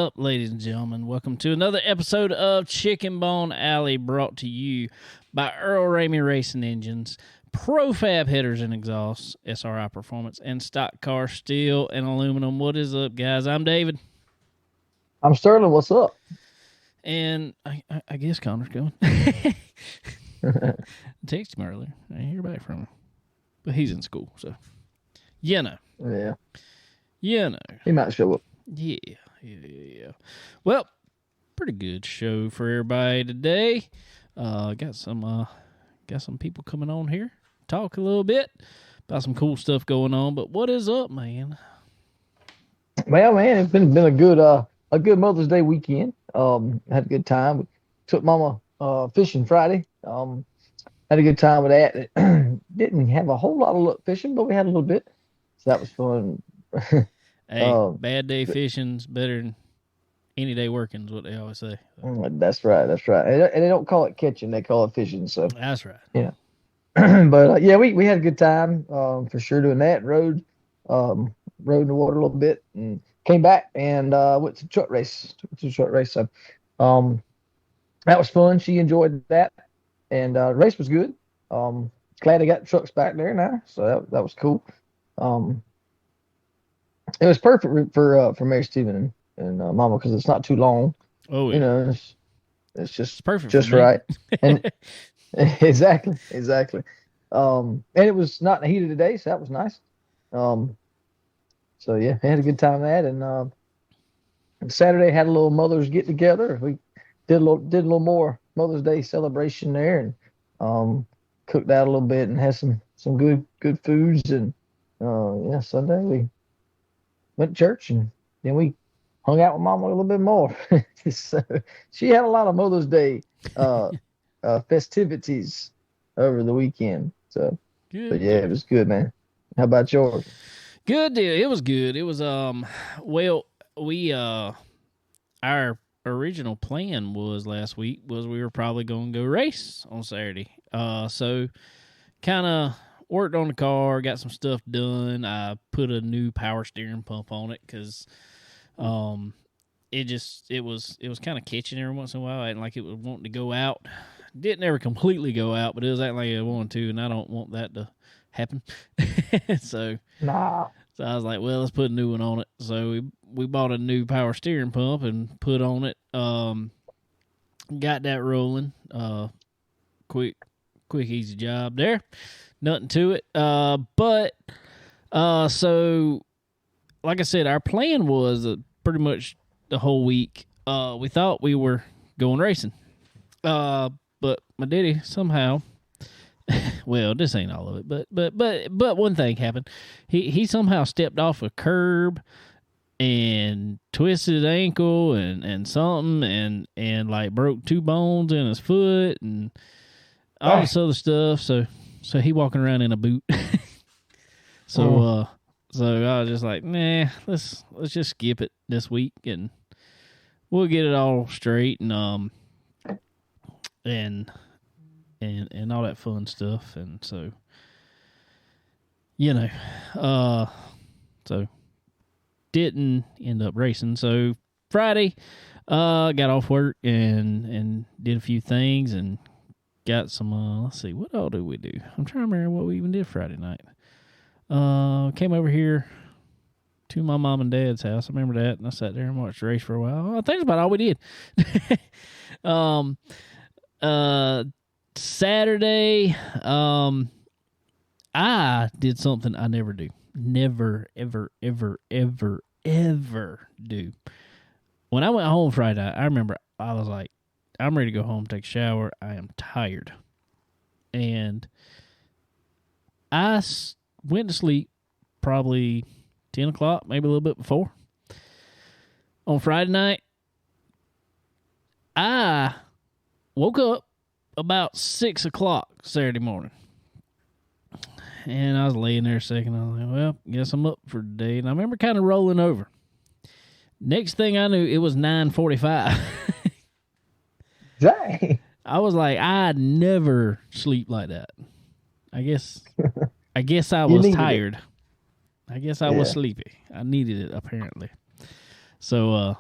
up, ladies and gentlemen? Welcome to another episode of Chicken Bone Alley, brought to you by Earl Ramey Racing Engines, Profab Headers and Exhausts, SRI Performance, and Stock Car Steel and Aluminum. What is up, guys? I'm David. I'm Sterling. What's up? And I guess Connor's going. Texted him earlier. I didn't hear back from him. But he's in school, so. You know. Yeah. You know. He might show up. Yeah. Well, pretty good show for everybody today. Got some people coming on here, talk a little bit about some cool stuff going on. But what is up, man? Well, man, it's been a good Mother's Day weekend. Had a good time. We took Mama fishing Friday. Had a good time with that. Didn't have a whole lot of luck fishing, but we had a little bit, so that was fun. Hey, bad day fishing's better than any day working is what they always say. That's right. And they don't call it catching; they call it fishing. So that's right. Yeah. But yeah, we had a good time for sure doing that. Rode in the water a little bit and came back and went to truck race. So that was fun. She enjoyed that, and the race was good. Glad I got the trucks back there now, so that was cool. It was perfect for Mary Stephen and Mama because it's not too long. Oh, yeah. You know, it's just perfect, just right. And exactly. And it was not in the heat of the day, so that was nice. So yeah, I had a good time with that. And Saturday had a little Mother's get together. We did a little more Mother's Day celebration there, and cooked out a little bit and had some good foods. And yeah, Sunday we went to church, and then we hung out with Mama a little bit more. So she had a lot of Mother's Day festivities over the weekend. So, good. But yeah, it was good, man. How about yours? Good deal. It was good. It was well, we our original plan was last week was we were probably going to go race on Saturday. So kind of worked on the car, got some stuff done. I put a new power steering pump on it because it was kind of catching every once in a while, acting like it was wanting to go out. Didn't ever completely go out, but it was acting like it wanted to, and I don't want that to happen. So I was like, well, let's put a new one on it. So we bought a new power steering pump and put on it. Got that rolling. Quick, easy job there. Nothing to it. But so like I said, our plan was pretty much the whole week. We thought we were going racing. But my daddy somehow, well, this ain't all of it, but one thing happened. He somehow stepped off a curb and twisted his ankle and something and like broke 2 bones in his foot and all this other stuff. So he walking around in a boot. So I was just like, nah, let's just skip it this week and we'll get it all straight and all that fun stuff. And so, you know, so didn't end up racing. So Friday, got off work and did a few things and got some, let's see, what all did we do? I'm trying to remember what we even did Friday night. Came over here to my mom and dad's house. I remember that, and I sat there and watched the race for a while. I think that's about all we did. Saturday, I did something I never do. Never, ever, ever, ever, ever do. When I went home Friday night, I remember I was like, I'm ready to go home, take a shower. I am tired. And I went to sleep probably 10 o'clock, maybe a little bit before. On Friday night, I woke up about 6 o'clock Saturday morning. And I was laying there a second. I was like, well, guess I'm up for the day. And I remember kind of rolling over. Next thing I knew, it was 9:45. Dang. I was like, I never sleep like that. I guess I was tired. I guess I was sleepy. I needed it, apparently. So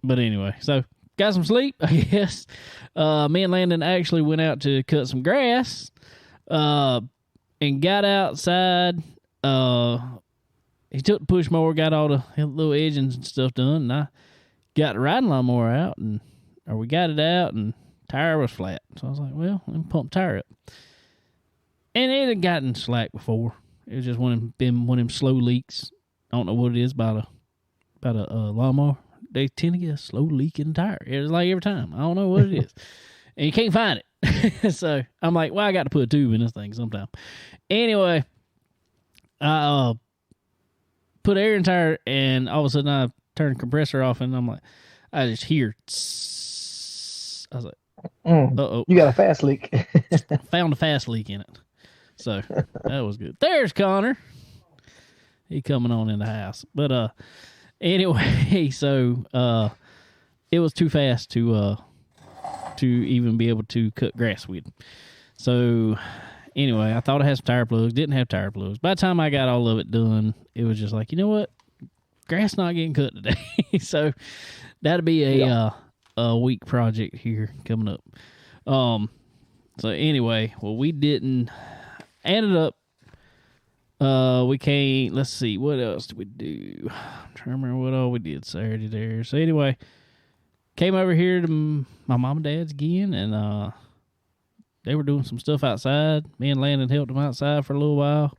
But anyway, so got some sleep, I guess. Me and Landon actually went out to cut some grass and got outside. He took the push mower, got all the little edgings and stuff done, and I got the riding lawnmower out, or we got it out, and tire was flat. So I was like, well, let me pump the tire up. And it had gotten slack before. It was just one of them slow leaks. I don't know what it is about a lawnmower. They tend to get a slow leak in the tire. It's like every time. I don't know what it is. And you can't find it. So I'm like, well, I got to put a tube in this thing sometime. Anyway, I put air in the tire, and all of a sudden I turned the compressor off, and I'm like, I just hear tss. I was like, uh-oh. You got a fast leak. Found a fast leak in it. So that was good. There's Connor. He coming on in the house. But anyway, so it was too fast to even be able to cut grass with. So anyway, I thought I had some tire plugs. Didn't have tire plugs. By the time I got all of it done, it was just like, you know what? Grass not getting cut today. So that'll be a week project here coming up. So anyway, well, we didn't. Ended up, we came, let's see, what else did we do? I'm trying to remember what all we did Saturday there. So anyway, came over here to my mom and dad's again, and they were doing some stuff outside. Me and Landon helped them outside for a little while.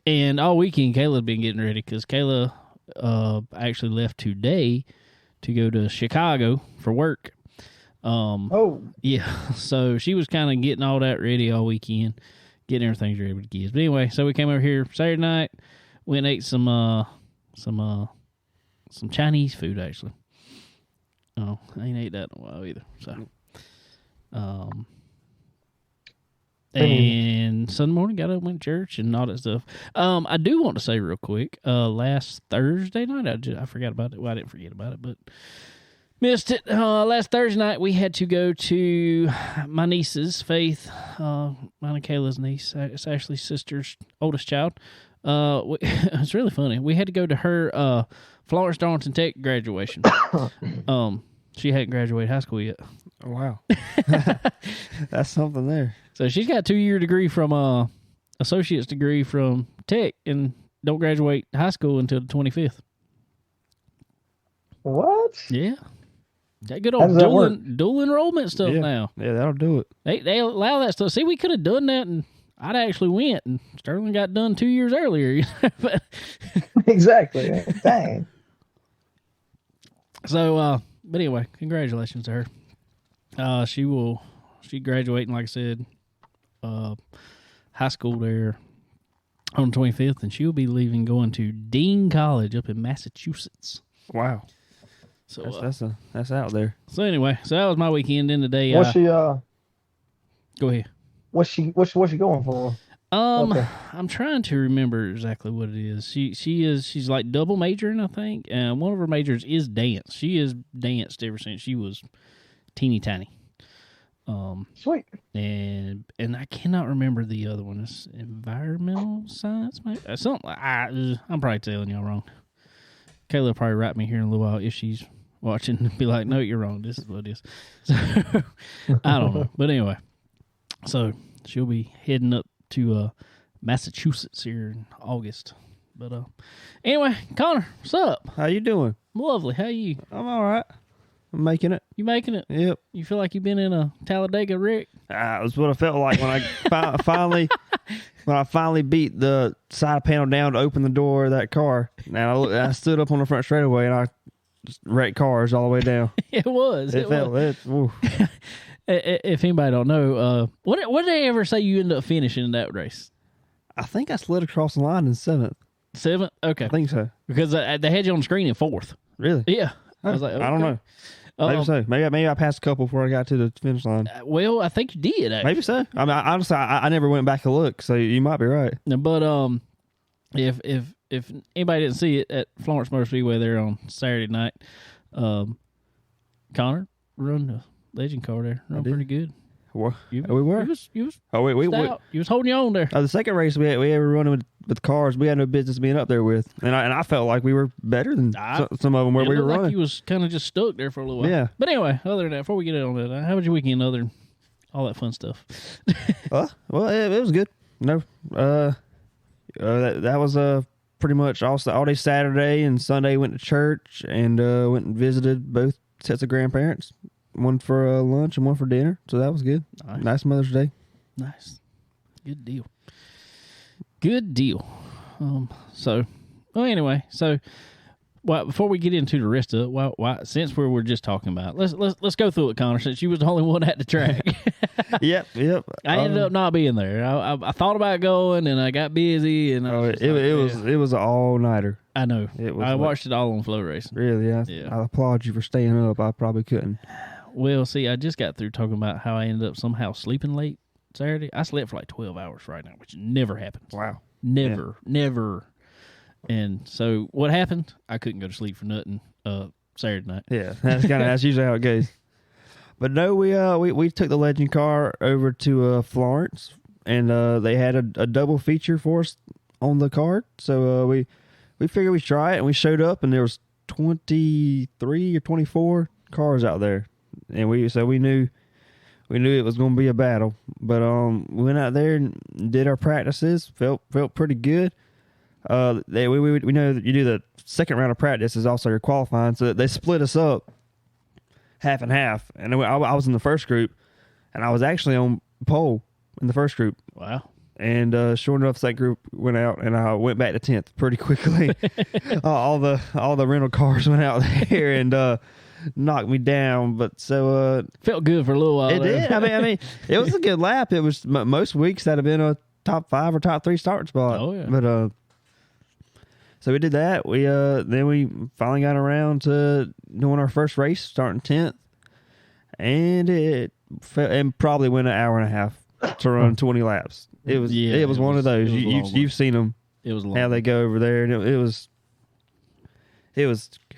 And all weekend, Kayla's been getting ready, because Kayla actually left today to go to Chicago for work. Yeah, so she was kind of getting all that ready all weekend, getting everything ready with the kids. But anyway, so we came over here Saturday night, went and ate some Chinese food, actually. Oh, I ain't ate that in a while either. So, and Sunday morning got up, went to church and all that stuff. I do want to say real quick, last Thursday night, I forgot about it. Well, I didn't forget about it, but missed it. Last Thursday night, we had to go to my niece's, Faith, mine and Kayla's niece. It's Ashley's sister's oldest child. It's really funny. We had to go to her Florence Darlington Tech graduation. She hadn't graduated high school yet. Oh, wow. That's something there. So she's got a 2-year degree from associate's degree from Tech, and don't graduate high school until the 25th. What? Yeah. That good old dual enrollment stuff now. Yeah, that'll do it. They allow that stuff. See, we could have done that, and I'd actually went, and Sterling got done 2 years earlier. But exactly. Dang. So, but anyway, congratulations to her. She graduating, like I said, high school there on the 25th, and she'll be leaving, going to Dean College up in Massachusetts. Wow. So that's out there. So anyway, so that was my weekend. In the day, what's she? Go ahead. What's she going for? Okay. I'm trying to remember exactly what it is. She's like double majoring, I think. And one of her majors is dance. She has danced ever since she was teeny tiny. Sweet. And I cannot remember the other one. It's environmental science, maybe? Something. I'm probably telling y'all wrong. Kayla will probably write me here in a little while if she's watching and be like, no, you're wrong. This is what it is. So, I don't know. But anyway, so she'll be heading up to Massachusetts here in August. But anyway, Connor, what's up? How you doing? Lovely. How you? I'm all right. I'm making it. You making it? Yep. You feel like you've been in a Talladega wreck? That's what I felt like when I finally beat the side panel down to open the door of that car. Now I stood up on the front straightaway and I just wrecked cars all the way down. It was. It felt it. If anybody don't know, what did they ever say you ended up finishing in that race? I think I slid across the line in 7th. 7th? Okay. I think so. Because they had you on the screen in 4th. Really? Yeah. I was like, okay. I don't know. Maybe so. Maybe I passed a couple before I got to the finish line. Well, I think you did, actually. Maybe so. I mean, honestly, I never went back to look, so you might be right. But if anybody didn't see it at Florence Motor Speedway there on Saturday night, Connor run the legend car there. Run pretty good. Well, we were. You was You was holding you on there. The second race we ever running with cars, we had no business being up there with, and I felt like we were better than some of them where we were running. Like you was kind of just stuck there for a little while. Yeah. But anyway, other than that, before we get on that, how was your weekend? Other than all that fun stuff. Well, it was good. No, that was pretty much all day Saturday and Sunday. Went to church and went and visited both sets of grandparents. One for lunch and one for dinner. So that was good. Nice Mother's Day. Nice. Good deal. Good deal. Anyway, before we get into the rest of it, since we were just talking about it, let's go through it, Connor, since you was the only one at the track. Yep. I ended up not being there. I thought about going and I got busy and it was an all-nighter. I know. I watched it all on Flow Racing. Really? Yeah. I applaud you for staying up. I probably couldn't. Well, see, I just got through talking about how I ended up somehow sleeping late Saturday. I slept for like 12 hours right now, which never happens. Wow. Never. And so what happened? I couldn't go to sleep for nothing Saturday night. Yeah, that's usually how it goes. But no, we took the Legend car over to Florence, and they had a double feature for us on the card. So we figured we'd try it, and we showed up, and there was 23 or 24 cars out there. And we knew it was going to be a battle, but we went out there and did our practices. Felt pretty good. We know that you do the second round of practice is also your qualifying, so they split us up half and half. And I was in the first group, and I was actually on pole in the first group. Wow. And sure enough, that group went out, and I went back to 10th pretty quickly. all the rental cars went out there and knocked me down, but felt good for a little while. It did. I mean, it was a good lap. It was most weeks that'd have been a top 5 or top 3 starting spot. Oh yeah. But so we did that. We then we finally got around to doing our first race, starting 10th, and probably went an hour and a half to run 20 laps. It was one of those. You've seen them. It was long. How they go over there, and it was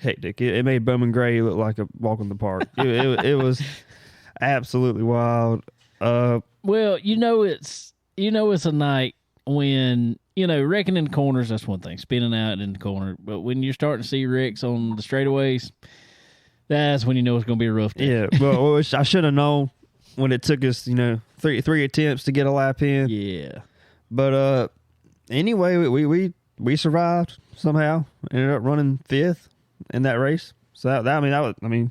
hectic. It made Bowman Gray look like a walk in the park. It was absolutely wild. Well, it's a night when wrecking in corners. That's one thing. Spinning out in the corner, but when you're starting to see wrecks on the straightaways, that's when you know it's going to be a rough day. Yeah. Well, I should have known when it took us, three attempts to get a lap in. Yeah. But anyway, we survived somehow. Ended up running 5th in that race. So that was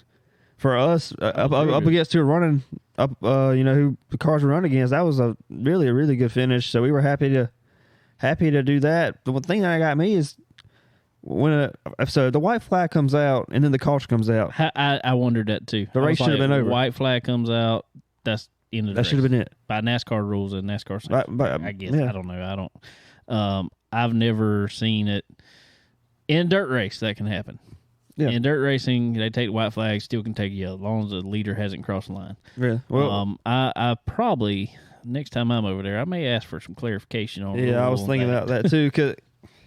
for us up against who were running up, who the cars were running against. That was a really good finish. So we were happy to do that. The one thing that got me is when the white flag comes out and then the caution comes out. I wondered that too. The race should have been over. White flag comes out. That's end of the race. That should have been it by NASCAR rules and NASCAR. I guess. Yeah. I don't know. I've never seen it in dirt race. That can happen. Yeah. In dirt racing, they take the white flag, still can take yellow, as long as the leader hasn't crossed the line. Really? Well, I probably next time I'm over there, I may ask for some clarification on. Yeah, I was thinking about that too, because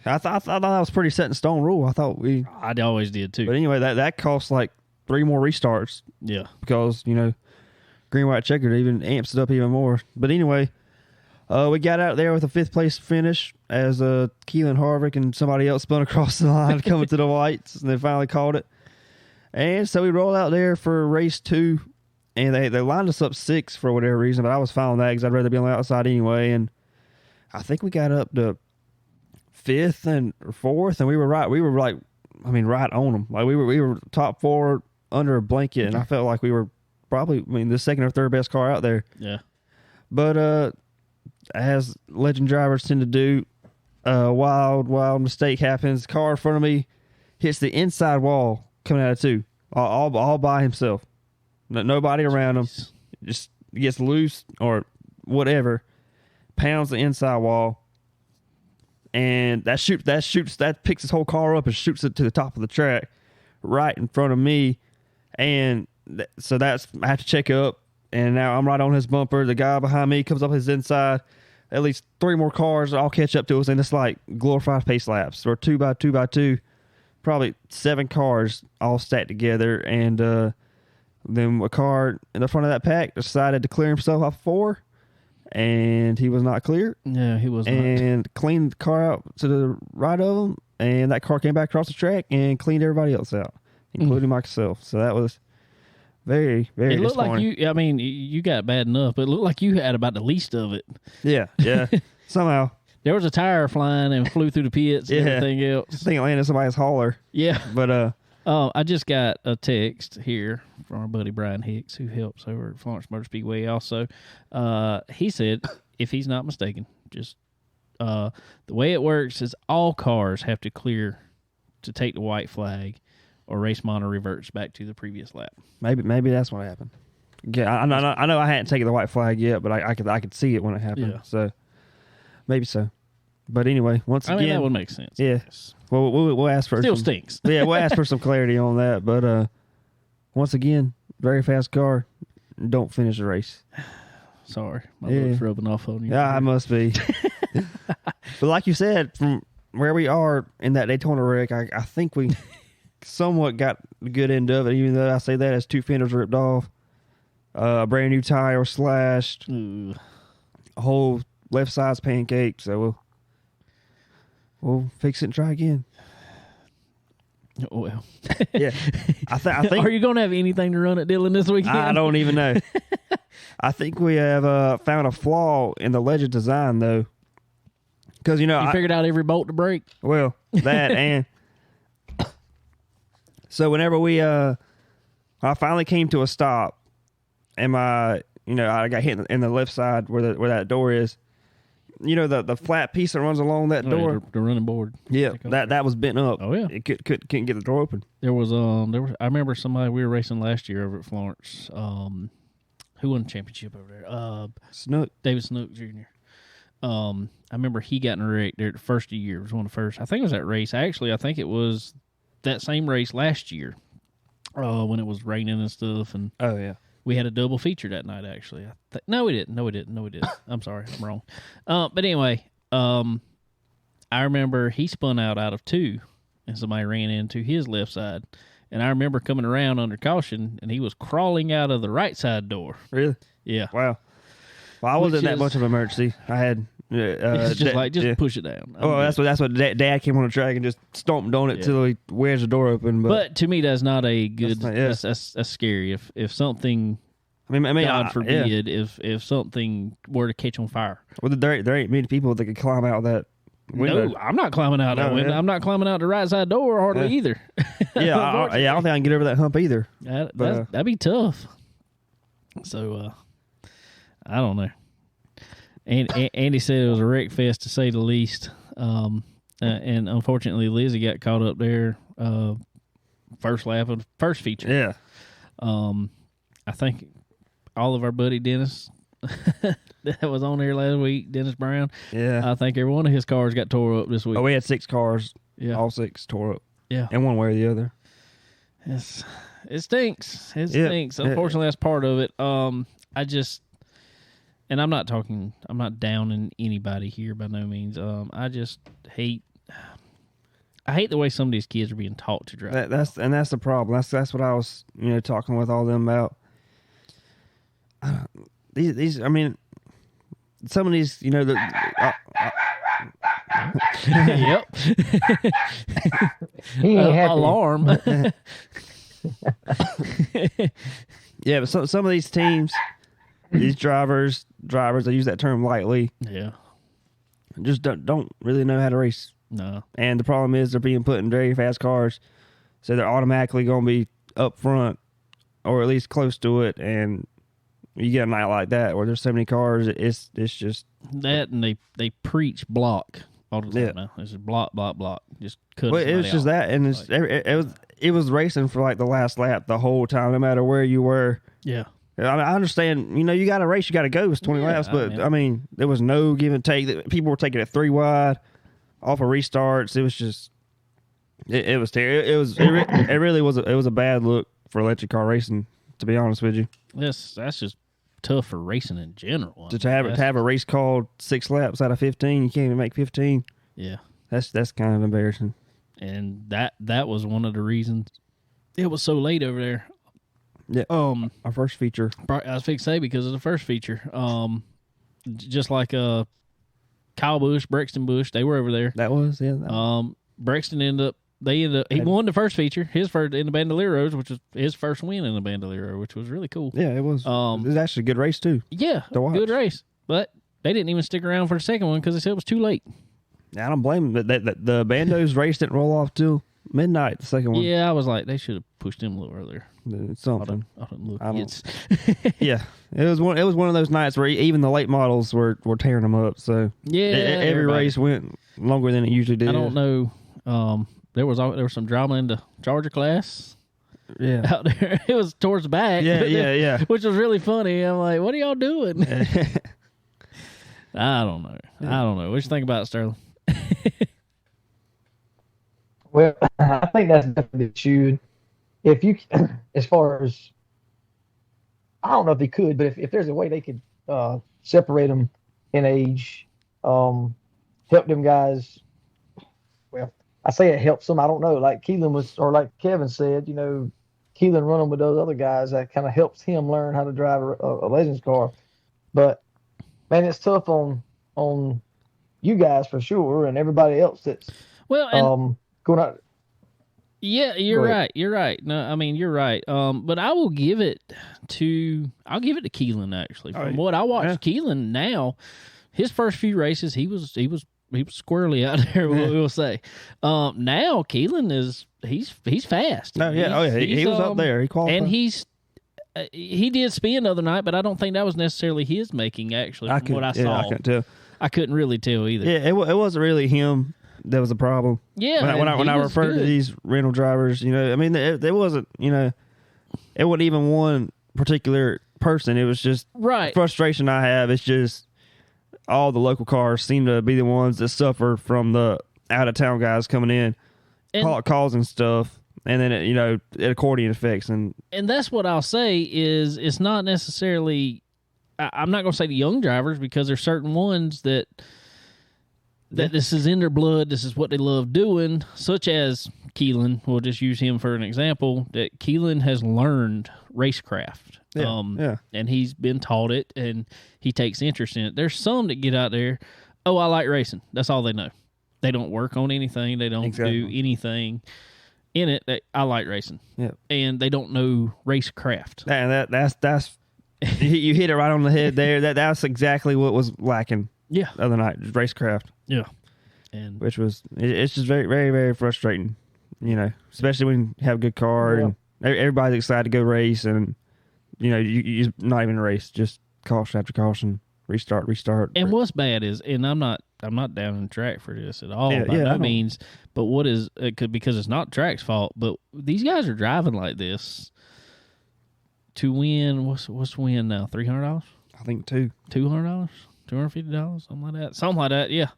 I thought that was pretty set in stone rule. I always did too. But anyway, that costs like 3 more restarts. Yeah, because green, white, checkered even amps it up even more. But anyway, we got out there with a 5th place finish as Keelan Harvick and somebody else spun across the line coming to the whites, and they finally called it. And so we rolled out there for race 2, and they lined us up 6 for whatever reason, but I was fine with that because I'd rather be on the outside anyway. And I think we got up to 5th and 4th, and we were right on them. Like we were top 4 under a blanket, and I felt like we were probably the second or third best car out there. Yeah. But as legend drivers tend to do, wild mistake happens. Car in front of me hits the inside wall coming out of 2, all by himself. Nobody around him. Just gets loose or whatever, pounds the inside wall, and that picks his whole car up and shoots it to the top of the track, right in front of me, and so I have to check up, and now I'm right on his bumper. The guy behind me comes up his inside. At least 3 more cars all catch up to us, and it's like glorified pace laps or 2 by 2 by 2, probably 7 cars all stacked together, and Then a car in the front of that pack decided to clear himself off 4, and he was not clear. Yeah, he was not. And cleaned the car out to the right of him, and that car came back across the track and cleaned everybody else out, including myself. So that was very, very It looked like you, I mean, you got bad enough, but it looked like you had about the least of it. Yeah. Somehow. There was a tire flying and flew through the pits and everything else. I think it landed somebody's hauler. Yeah. But, I just got a text here from our buddy Brian Hicks, who helps over at Florence Motor Speedway also. He said, if he's not mistaken, just the way it works is all cars have to clear to take the white flag, or race monitor reverts back to the previous lap. Maybe that's what happened. Yeah, I know I hadn't taken the white flag yet, but I could see it when it happened. Yeah. So maybe so. But anyway, once again, that would make sense. Yeah. Well, we'll ask for still stinks. Yeah, we'll ask for some clarity on that. But once again, very fast car. Don't finish the race. Sorry, my look's rubbing off on you. Yeah, I must be. But like you said, from where we are in that Daytona wreck, I think we somewhat got the good end of it. Even though I say that as 2 fenders ripped off, a brand new tire slashed, a whole left side's pancaked. So we'll fix it and try again. Oh, well. Yeah. I think. Are you going to have anything to run at Dillon this weekend? I don't even know. I think we have found a flaw in the Legend design, though. Because, you figured out every bolt to break? Well, that and... So whenever I finally came to a stop, and I got hit in the left side where that door is. The flat piece that runs along that door, yeah, the running board. Yeah, that was bent up. Oh yeah, it couldn't get the door open. There was I remember somebody we were racing last year over at Florence. Who won the championship over there? Snook, David Snook Jr. I remember he got in a wreck there the first year. It was one of the first. I think it was that race. Actually, I think it was that same race last year when it was raining and stuff. And oh yeah. We had a double feature that night, actually. No, we didn't. I'm sorry. I'm wrong. But anyway, I remember he spun out of 2, and somebody ran into his left side. And I remember coming around under caution, and he was crawling out of the right side door. Really? Yeah. Wow. Well, I wasn't that much of an emergency. I had... it's just push it down. That's what Dad came on the track and just stomped on it till he wears the door open. But to me, that's not a good. That's scary. If something, God forbid, if something were to catch on fire. Well, there ain't many people that could climb out that window. No, I'm not climbing out that window. I'm not climbing out the right side door hardly either. Yeah, I don't think I can get over that hump either. That'd be tough. So, I don't know. And Andy said it was a wreck fest to say the least. And unfortunately, Lizzie got caught up there first lap of the first feature. Yeah. I think all of our buddy Dennis that was on there last week, Dennis Brown. Yeah. I think every one of his cars got tore up this week. Oh, we had 6 cars. Yeah. All 6 tore up. Yeah. And one way or the other. It stinks. It stinks. Unfortunately, that's part of it. And I'm not downing anybody here by no means. I just hate the way some of these kids are being taught to drive. That's the problem. That's what I was talking with all them about. These some of these yep. He ain't happy. Alarm. Yeah, but some of these teams. These drivers, I use that term lightly. Yeah. Just don't really know how to race. No. And the problem is they're being put in very fast cars, so they're automatically going to be up front, or at least close to it. And you get a night like that where there's so many cars, it's just that, and they preach block all the time now. It's just block. Just cut. Well, it was just that, and it was racing for like the last lap the whole time, no matter where you were. Yeah. I understand, you got to race, you got to go. It's 20 laps, but there was no give and take. People were taking it 3 wide off of restarts. It was just, it was terrible. It really was. It was a bad look for electric car racing, to be honest with you. That's just tough for racing in general. To have a race called 6 laps out of 15, you can't even make 15. Yeah, that's kind of embarrassing. And that was one of the reasons it was so late over there. Yeah. Our first feature. I was fixing to say because of the first feature. Just like Kyle Busch, Brexton Busch, they were over there. That was, yeah. Brexton ended up, he won the first feature, his first in the Bandoleros, which was his first win in the Bandolero, which was really cool. Yeah, it was. It was actually a good race too. Yeah, good race. But they didn't even stick around for the second one because they said it was too late. I don't blame them. The Bandos race didn't roll off till midnight, the second one. Yeah, I was like, they should have pushed him a little earlier. Something. I don't look. Yeah, it was one of those nights where even the late models were tearing them up. So yeah, every race went longer than it usually did. I don't know. There was some drama in the Charger class. Yeah, out there. It was towards the back. Yeah. Which was really funny. I'm like, what are y'all doing? I don't know. What you think about it, Sterling? Well, I think that's definitely should. If you, as far as, I don't know if they could, but if there's a way they could separate them in age, help them guys. Well, I say it helps them. I don't know. Like Keelan was, or like Kevin said, Keelan running with those other guys, that kind of helps him learn how to drive a Legends car. But man, it's tough on you guys for sure, and everybody else that's going out. Yeah, you're right. You're right. No, I mean you're right. But I will give it to Keelan actually. From what I watched, Keelan now, his first few races he was squarely out there. We'll say. Now Keelan he's fast. No, yeah, he was up there. He qualified, and he did spin the other night, but I don't think that was necessarily his making. Actually, from what I saw, I couldn't tell. I couldn't really tell either. Yeah, it wasn't really him that was the problem. Yeah, when I refer to these rental drivers, I mean, it wasn't, it wasn't even one particular person. It was just frustration I have. It's just all the local cars seem to be the ones that suffer from the out of town guys coming in, causing stuff, and then it accordion effects, and that's what I'll say is it's not necessarily. I'm not going to say the young drivers because there's certain ones that this is in their blood. This is what they love doing, such as Keelan. We'll just use him for an example. That Keelan has learned racecraft. And he's been taught it, and he takes interest in it. There's some that get out there, I like racing. That's all they know. They don't work on anything. They don't do anything in it. I like racing. Yeah. And they don't know racecraft. And that's you hit it right on the head there. That's exactly what was lacking. Yeah. The other night, just racecraft. Yeah. Which was, it's just very, very, very frustrating, especially when you have a good car and everybody's excited to go race, and, you're not even a race, just caution after caution, restart. And what's bad is, and I'm not down in track for this at all by no means, but because it's not track's fault, but these guys are driving like this to win. What's win now? $300? I think $200, $250, something like that. Yeah.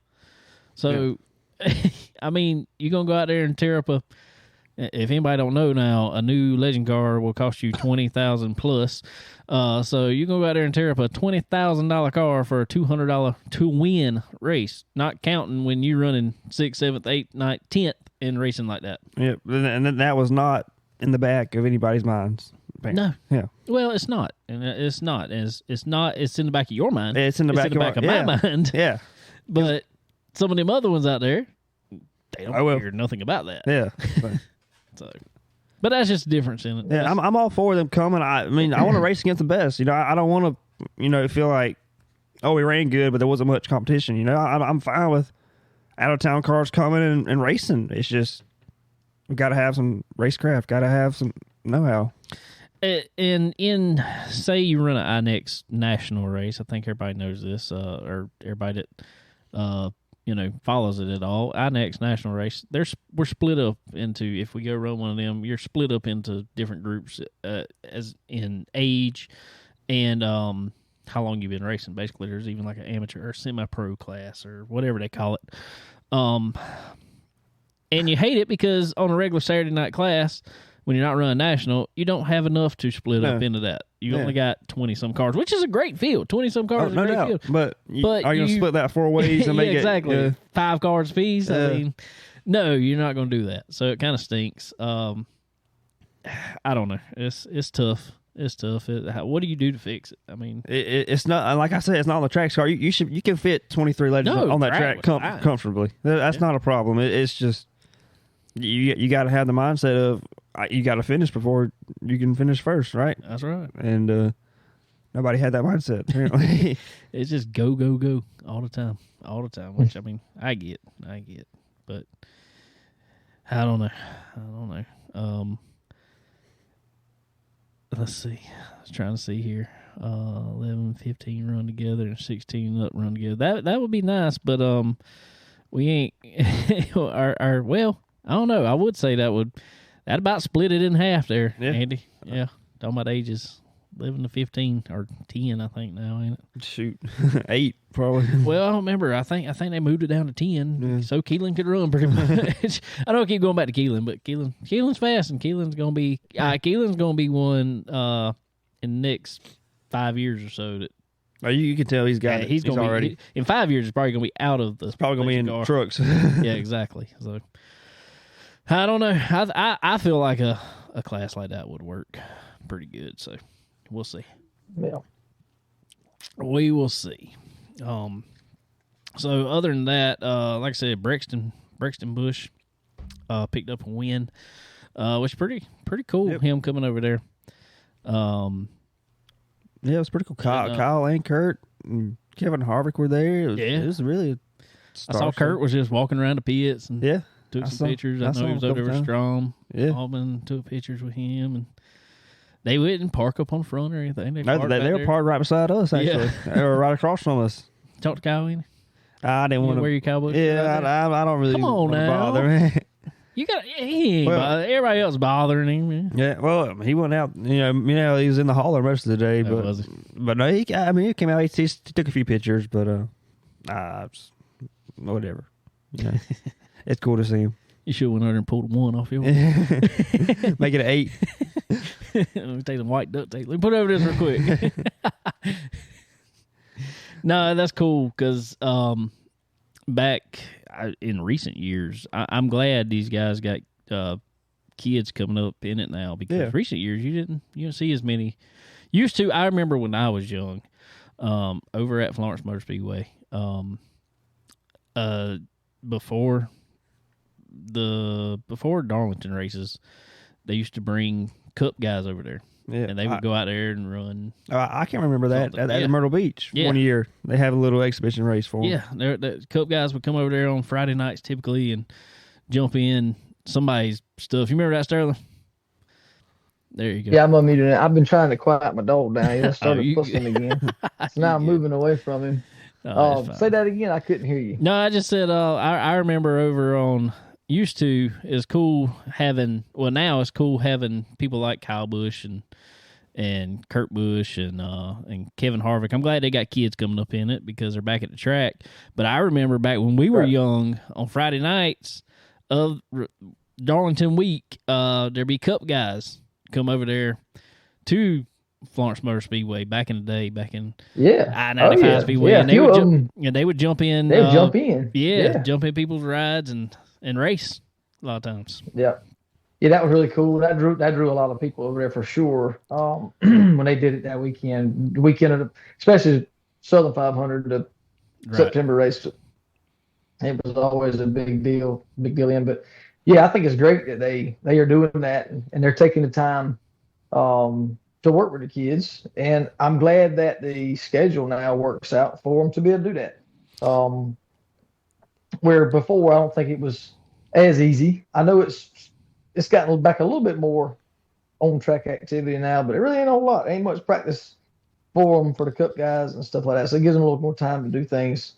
So, I mean, you're gonna go out there and tear up if anybody don't know now, a new Legend car will cost you $20,000 plus. So you gonna go out there and tear up a $20,000 car for a $200 to win race, not counting when you're running 6th, 7th, 8th, 9th, 10th in racing like that. Yeah, and that was not in the back of anybody's minds. No. Yeah. Well, it's not, and it's not. It's not. It's in the back of your mind. It's in the back of my mind. Yeah. But some of them other ones out there, they don't hear nothing about that. Yeah. But that's just a difference in it. Yeah, I'm all for them coming. I mean, I want to race against the best. I don't want to, feel like, we ran good, but there wasn't much competition. I'm fine with out of town cars coming and racing. It's just we got to have some racecraft. Got to have some know-how. In say you run an INEX national race, I think everybody knows this, or everybody that follows it at all. INEX national race, we're split up into, if we go run one of them, you're split up into different groups as in age and how long you've been racing. Basically, there's even like an amateur or semi-pro class or whatever they call it. And you hate it because on a regular Saturday night class, when you're not running national, you don't have enough to split up into that. You only got 20-some cars, which is a great field. 20-some cars is a great field. But are you going to split that 4 ways and make it? Exactly. 5 cars apiece? I mean, no, you're not going to do that. So it kind of stinks. I don't know. It's tough. It's tough. What do you do to fix it? I mean, it's not like I said. It's not on the track car. You can fit 23 legends on that track comfortably. That's not a problem. It's just you got to have the mindset of you got to finish before you can finish first, right? That's right. And nobody had that mindset apparently. It's just go all the time. Which I mean, I get, but I don't know. Let's see. I was trying to see here. 11, 15 run together and 16 up run together. That would be nice, but we ain't our well, I don't know. I would say that about split it in half there, Andy. Yeah. Talking about ages 11 to 15 or 10, I think now, ain't it? Shoot. 8 probably. Well, I don't remember. I think they moved it down to 10 so Keelan could run pretty much. I don't keep going back to Keelan, but Keelan's fast, and Keelan's gonna be one in the next 5 years or so. That you can tell he's got it. He's gonna already in 5 years. He's probably gonna be out of the. It's probably gonna be in car. Trucks. Yeah, exactly. So I don't know. I feel like a class like that would work pretty good. So we'll see. Yeah, we will see. So other than that, like I said, Brexton Bush picked up a win, which is pretty cool. Yep. Him coming over there. Yeah, it was pretty cool. Kyle and Kurt and Kevin Harvick were there. It was really. I saw Kurt was just walking around the pits and took some pictures. I know he was over there with Strom. Yeah, Albin took pictures with him, and they wouldn't park up on front or anything. They were parked right beside us. Actually, they were right across from us. Talk to Kyle, any? I didn't want to wear your cowboy. Yeah, I don't really. Come on now, bother me. You got everybody else bothering him. Man. Yeah, well, he went out. You know, he was in the hauler most of the day, but no, he came out. He took a few pictures, but whatever. You know, it's cool to see him. You should have went over and pulled one off your. Make it an 8. Let me take some white duct tape. Let me put over this real quick. No, that's cool because back in recent years, I'm glad these guys got kids coming up in it now because recent years you didn't see as many. Used to, I remember when I was young, over at Florence Motor Speedway, before Darlington races, they used to bring Cup guys over there. Yeah, and they would go out there and run. I can't remember that at Myrtle Beach. Yeah. One year they have a little exhibition race for them. Yeah, the Cup guys would come over there on Friday nights typically and jump in somebody's stuff. You remember that, Sterling? There you go. Yeah, I'm unmuted. I've been trying to quiet my dog down. He started fussing again. So now I'm moving away from him. Say that again. I couldn't hear you. No, I just said I remember over on. Used to is cool having. Well, now it's cool having people like Kyle Busch and Kurt Busch and Kevin Harvick. I'm glad they got kids coming up in it because they're back at the track. But I remember back when we were young on Friday nights of Darlington week, there'd be Cup guys come over there to Florence Motor Speedway back in the day, back in I-95 Speedway, and they would jump in. They would jump in. Jump in people's rides and race a lot of times. Yeah, that was really cool. That drew a lot of people over there for sure. When they did it that weekend, especially Southern 500, the September race, it was always a big deal in. But yeah, I think it's great that they are doing that and they're taking the time to work with the kids. And I'm glad that the schedule now works out for them to be able to do that. Where before I don't think it was as easy. I know it's gotten back a little bit more on track activity now, but it really ain't a whole lot. Ain't much practice for them for the Cup guys and stuff like that. So it gives them a little more time to do things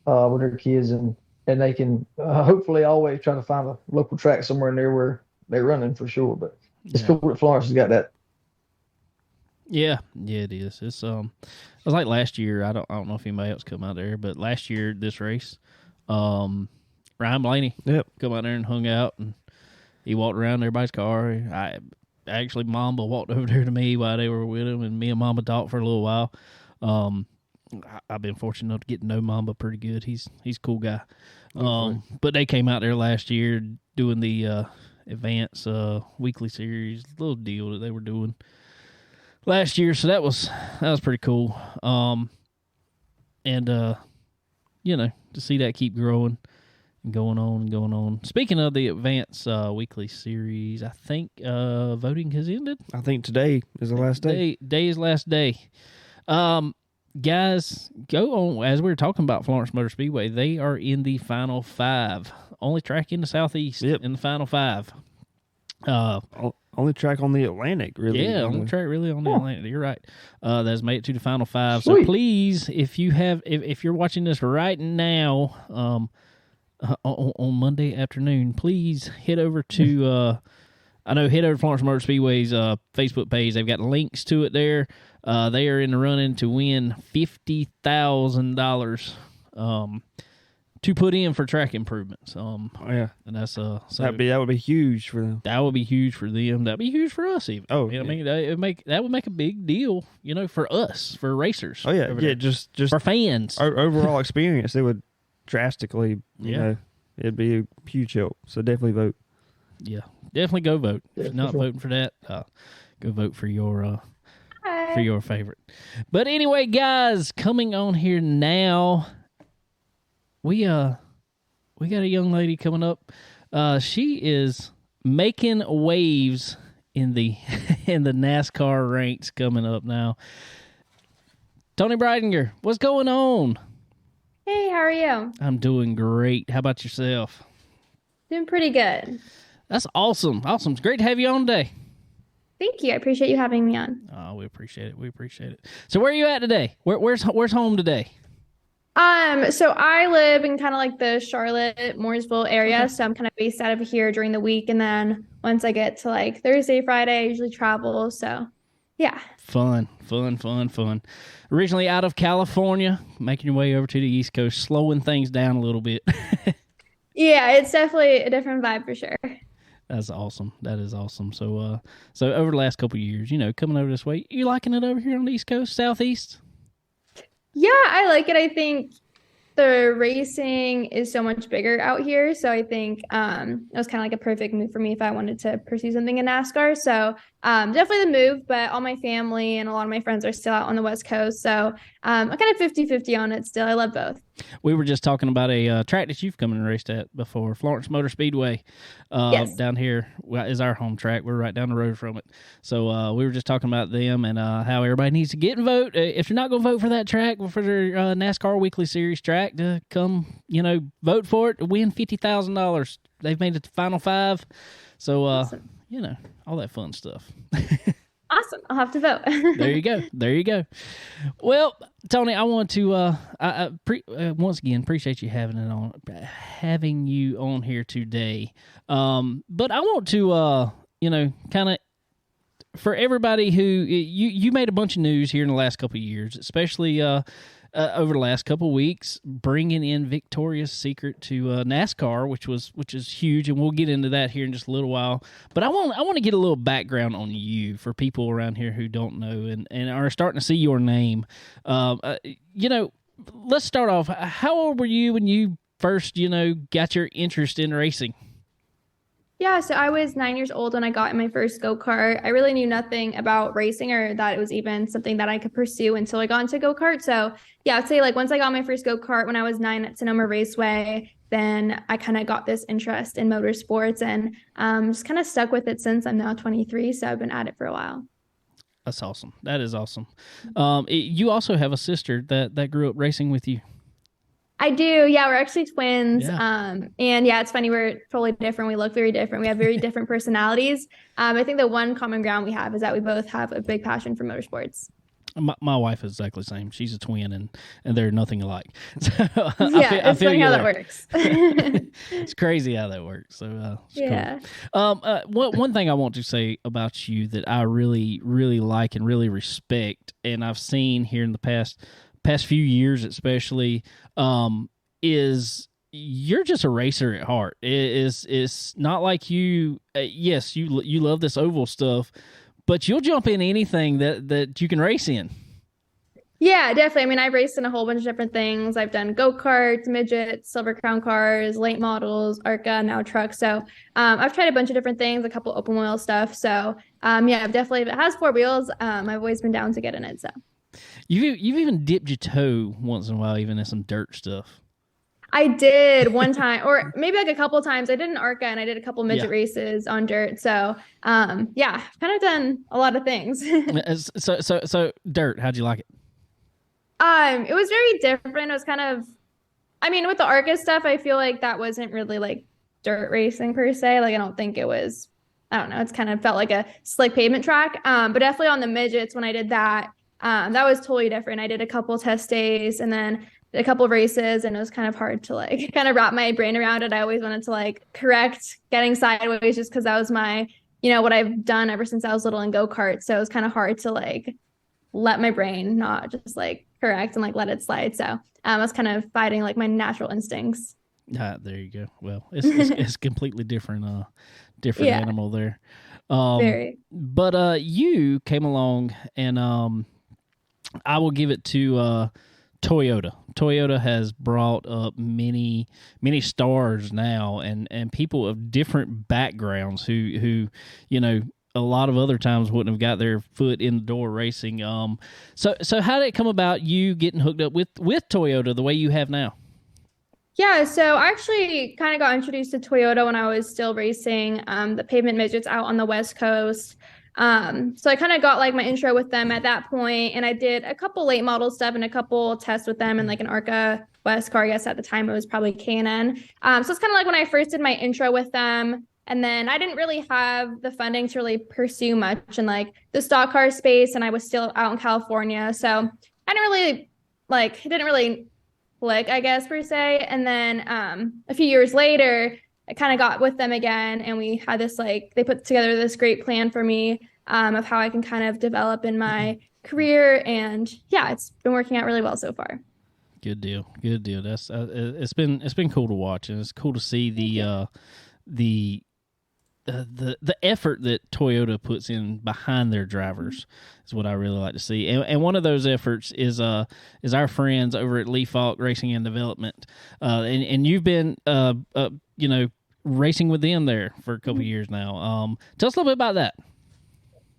with their kids, and they can hopefully always try to find a local track somewhere in there where they're running for sure. But it's cool that Florence has got that. Yeah, it is. It's it was like last year. I don't know if anybody else come out there, but last year this race. Ryan Blaney come out there and hung out, and he walked around everybody's car. Actually Mamba walked over there to me while they were with him, and me and Mamba talked for a little while. I've been fortunate enough to get to know Mamba pretty good. He's a cool guy. But they came out there last year doing the Advance weekly series little deal that they were doing. last year, so that was pretty cool. And to see that keep growing and going on. Speaking of the Advance Weekly Series, I think voting has ended. I think today is the last day. Day is last day. Guys, go on. As we were talking about Florence Motor Speedway, they are in the Final 5. Only track in the Southeast in the Final 5. Only track on the Atlantic, really. Yeah, only track really on the Atlantic. You're right. That's made it to the Final 5. Sweet. So please, if you're watching this right now, on Monday afternoon, please head over to head over to Florence Motor Speedway's Facebook page. They've got links to it there. They are in the running to win $50,000 to put in for track improvements. And that's that would be huge for them. That would be huge for them. That'd be huge for us even. Oh, I mean, that would make a big deal, for us, for racers. Oh yeah, just for fans. Overall experience, it would drastically, it'd be a huge help. So definitely vote. Yeah, definitely go vote. If you're not voting for that, go vote for your favorite. But anyway, guys, coming on here now, we got a young lady coming up. She is making waves in the NASCAR ranks coming up now. Toni Breidinger, what's going on? Hey, how are you? I'm doing great. How about yourself? Doing pretty good. That's awesome. Awesome. It's great to have you on today. Thank you. I appreciate you having me on. Oh, we appreciate it. So where are you at today? Where's home today? So I live in kind of like the Charlotte, Mooresville area. Okay. So I'm kind of based out of here during the week. And then once I get to like Thursday, Friday, I usually travel. So yeah. Fun. Originally out of California, making your way over to the East Coast, slowing things down a little bit. Yeah, it's definitely a different vibe for sure. That's awesome. That is awesome. So over the last couple of years, coming over this way, you liking it over here on the East Coast, Southeast? Yeah, I like it. I think the racing is so much bigger out here. So I think it was kind of like a perfect move for me if I wanted to pursue something in NASCAR. So definitely the move, but all my family and a lot of my friends are still out on the West Coast. So I'm kind of 50-50 on it still. I love both. We were just talking about a track that you've come and raced at before, Florence Motor Speedway. Yes. Down here is our home track. We're right down the road from it. So we were just talking about them and how everybody needs to get and vote. If you're not going to vote for that track, for their NASCAR Weekly Series track, to come, vote for it to win $50,000. They've made it to Final 5. So, awesome. All that fun stuff. Awesome. I'll have to vote. There you go. Well, Toni, I want to once again appreciate you having you on here today. But I want to kind of, for everybody who you made a bunch of news here in the last couple of years, especially over the last couple of weeks, bringing in Victoria's Secret to NASCAR, which is huge, and we'll get into that here in just a little while. But I want to get a little background on you for people around here who don't know and are starting to see your name. Let's start off. How old were you when you first, got your interest in racing? Yeah, so I was 9 years old when I got in my first go-kart. I really knew nothing about racing or that it was even something that I could pursue until I got into go-kart. So yeah, I'd say like once I got my first go-kart when I was 9 at Sonoma Raceway, then I kind of got this interest in motorsports and just kind of stuck with it since. I'm now 23, so I've been at it for a while. That's awesome. That is awesome. You also have a sister that grew up racing with you. I do. Yeah, we're actually twins. Yeah. And yeah, it's funny. We're totally different. We look very different. We have very different personalities. I think the one common ground we have is that we both have a big passion for motorsports. My wife is exactly the same. She's a twin, and they're nothing alike. So I feel how that works. It's crazy how that works. So yeah. Cool. One thing I want to say about you that I really, really like and really respect, and I've seen here in the past few years especially, is you're just a racer at heart. It's not like you, yes, you love this oval stuff, but you'll jump in anything that you can race in. Yeah, definitely. I mean, I've raced in a whole bunch of different things. I've done go-karts, midgets, Silver Crown cars, late models, ARCA, now trucks. So I've tried a bunch of different things, a couple open wheel stuff. So yeah, I've definitely, if it has 4 wheels, I've always been down to get in it. So You've even dipped your toe once in a while, even in some dirt stuff. I did one time, or maybe like a couple of times. I did an ARCA and I did a couple midget races on dirt. So yeah, I've kind of done a lot of things. So dirt, how'd you like it? It was very different. It was kind of, I mean, with the ARCA stuff, I feel like that wasn't really like dirt racing per se. Like, I don't think it was, I don't know. It's kind of felt like a slick pavement track. But definitely on the midgets, when I did that, that was totally different. I did a couple test days and then a couple of races, and it was kind of hard to like kind of wrap my brain around it. I always wanted to like correct getting sideways just because that was my, what I've done ever since I was little in go-karts. So it was kind of hard to like let my brain not just like correct and like let it slide. So I was kind of fighting like my natural instincts. There you go. Well, it's completely different animal there. Very. But you came along, and I will give it to Toyota. Toyota has brought up many stars now, and people of different backgrounds who a lot of other times wouldn't have got their foot in the door racing. So how did it come about you getting hooked up with Toyota the way you have now? Yeah, so I actually kind of got introduced to Toyota when I was still racing the pavement midgets out on the West Coast. So I kind of got like my intro with them at that point, and I did a couple late model stuff and a couple tests with them and like an ARCA West car. I guess at the time it was probably K&N. So it's kind of like when I first did my intro with them. And then I didn't really have the funding to really pursue much in like the stock car space, and I was still out in California. So I didn't really click, I guess, per se. And then a few years later, I kind of got with them again, and we had this like, they put together this great plan for me of how I can kind of develop in my career. And yeah, it's been working out really well so far. Good deal. That's it's been cool to watch, and it's cool to see the effort that Toyota puts in behind their drivers is what I really like to see. And one of those efforts is our friends over at Lee Falk Racing and Development. And you've been racing with them there for a couple of years now. Tell us a little bit about that.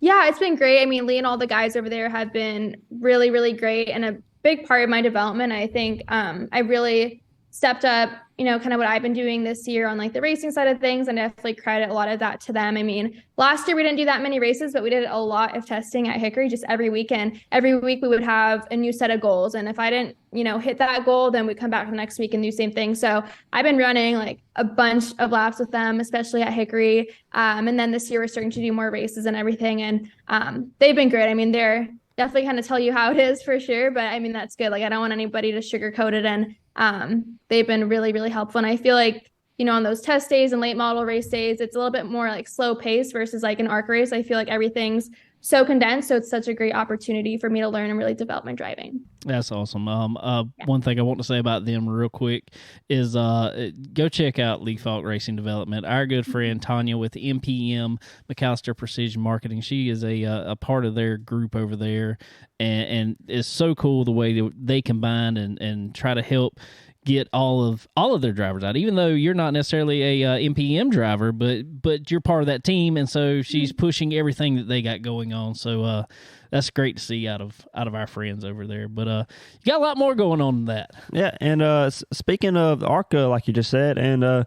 Yeah, it's been great. I mean, Lee and all the guys over there have been really, really great and a big part of my development. I think I really stepped up, kind of what I've been doing this year on like the racing side of things, and definitely credit a lot of that to them. I mean, last year we didn't do that many races, but we did a lot of testing at Hickory just every weekend. Every week we would have a new set of goals. And if I didn't, hit that goal, then we'd come back the next week and do the same thing. So I've been running like a bunch of laps with them, especially at Hickory. And then this year we're starting to do more races and everything. And they've been great. I mean, they're definitely kind of tell you how it is for sure. But I mean, that's good. Like, I don't want anybody to sugarcoat it. And they've been really, really helpful. And I feel like, on those test days and late model race days, it's a little bit more like slow pace versus like an ARC race. I feel like everything's so condensed. So it's such a great opportunity for me to learn and really develop my driving. That's awesome. One thing I want to say about them real quick is go check out Lee Falk Racing Development. Our good friend Tanya with MPM McAllister Precision Marketing. She is a part of their group over there, and it's so cool the way that they combine and try to help get all of their drivers out, even though you're not necessarily a MPM driver, but you're part of that team, and so she's pushing everything that they got going on. So that's great to see out of our friends over there. But you got a lot more going on than that. Yeah, and speaking of ARCA, like you just said, and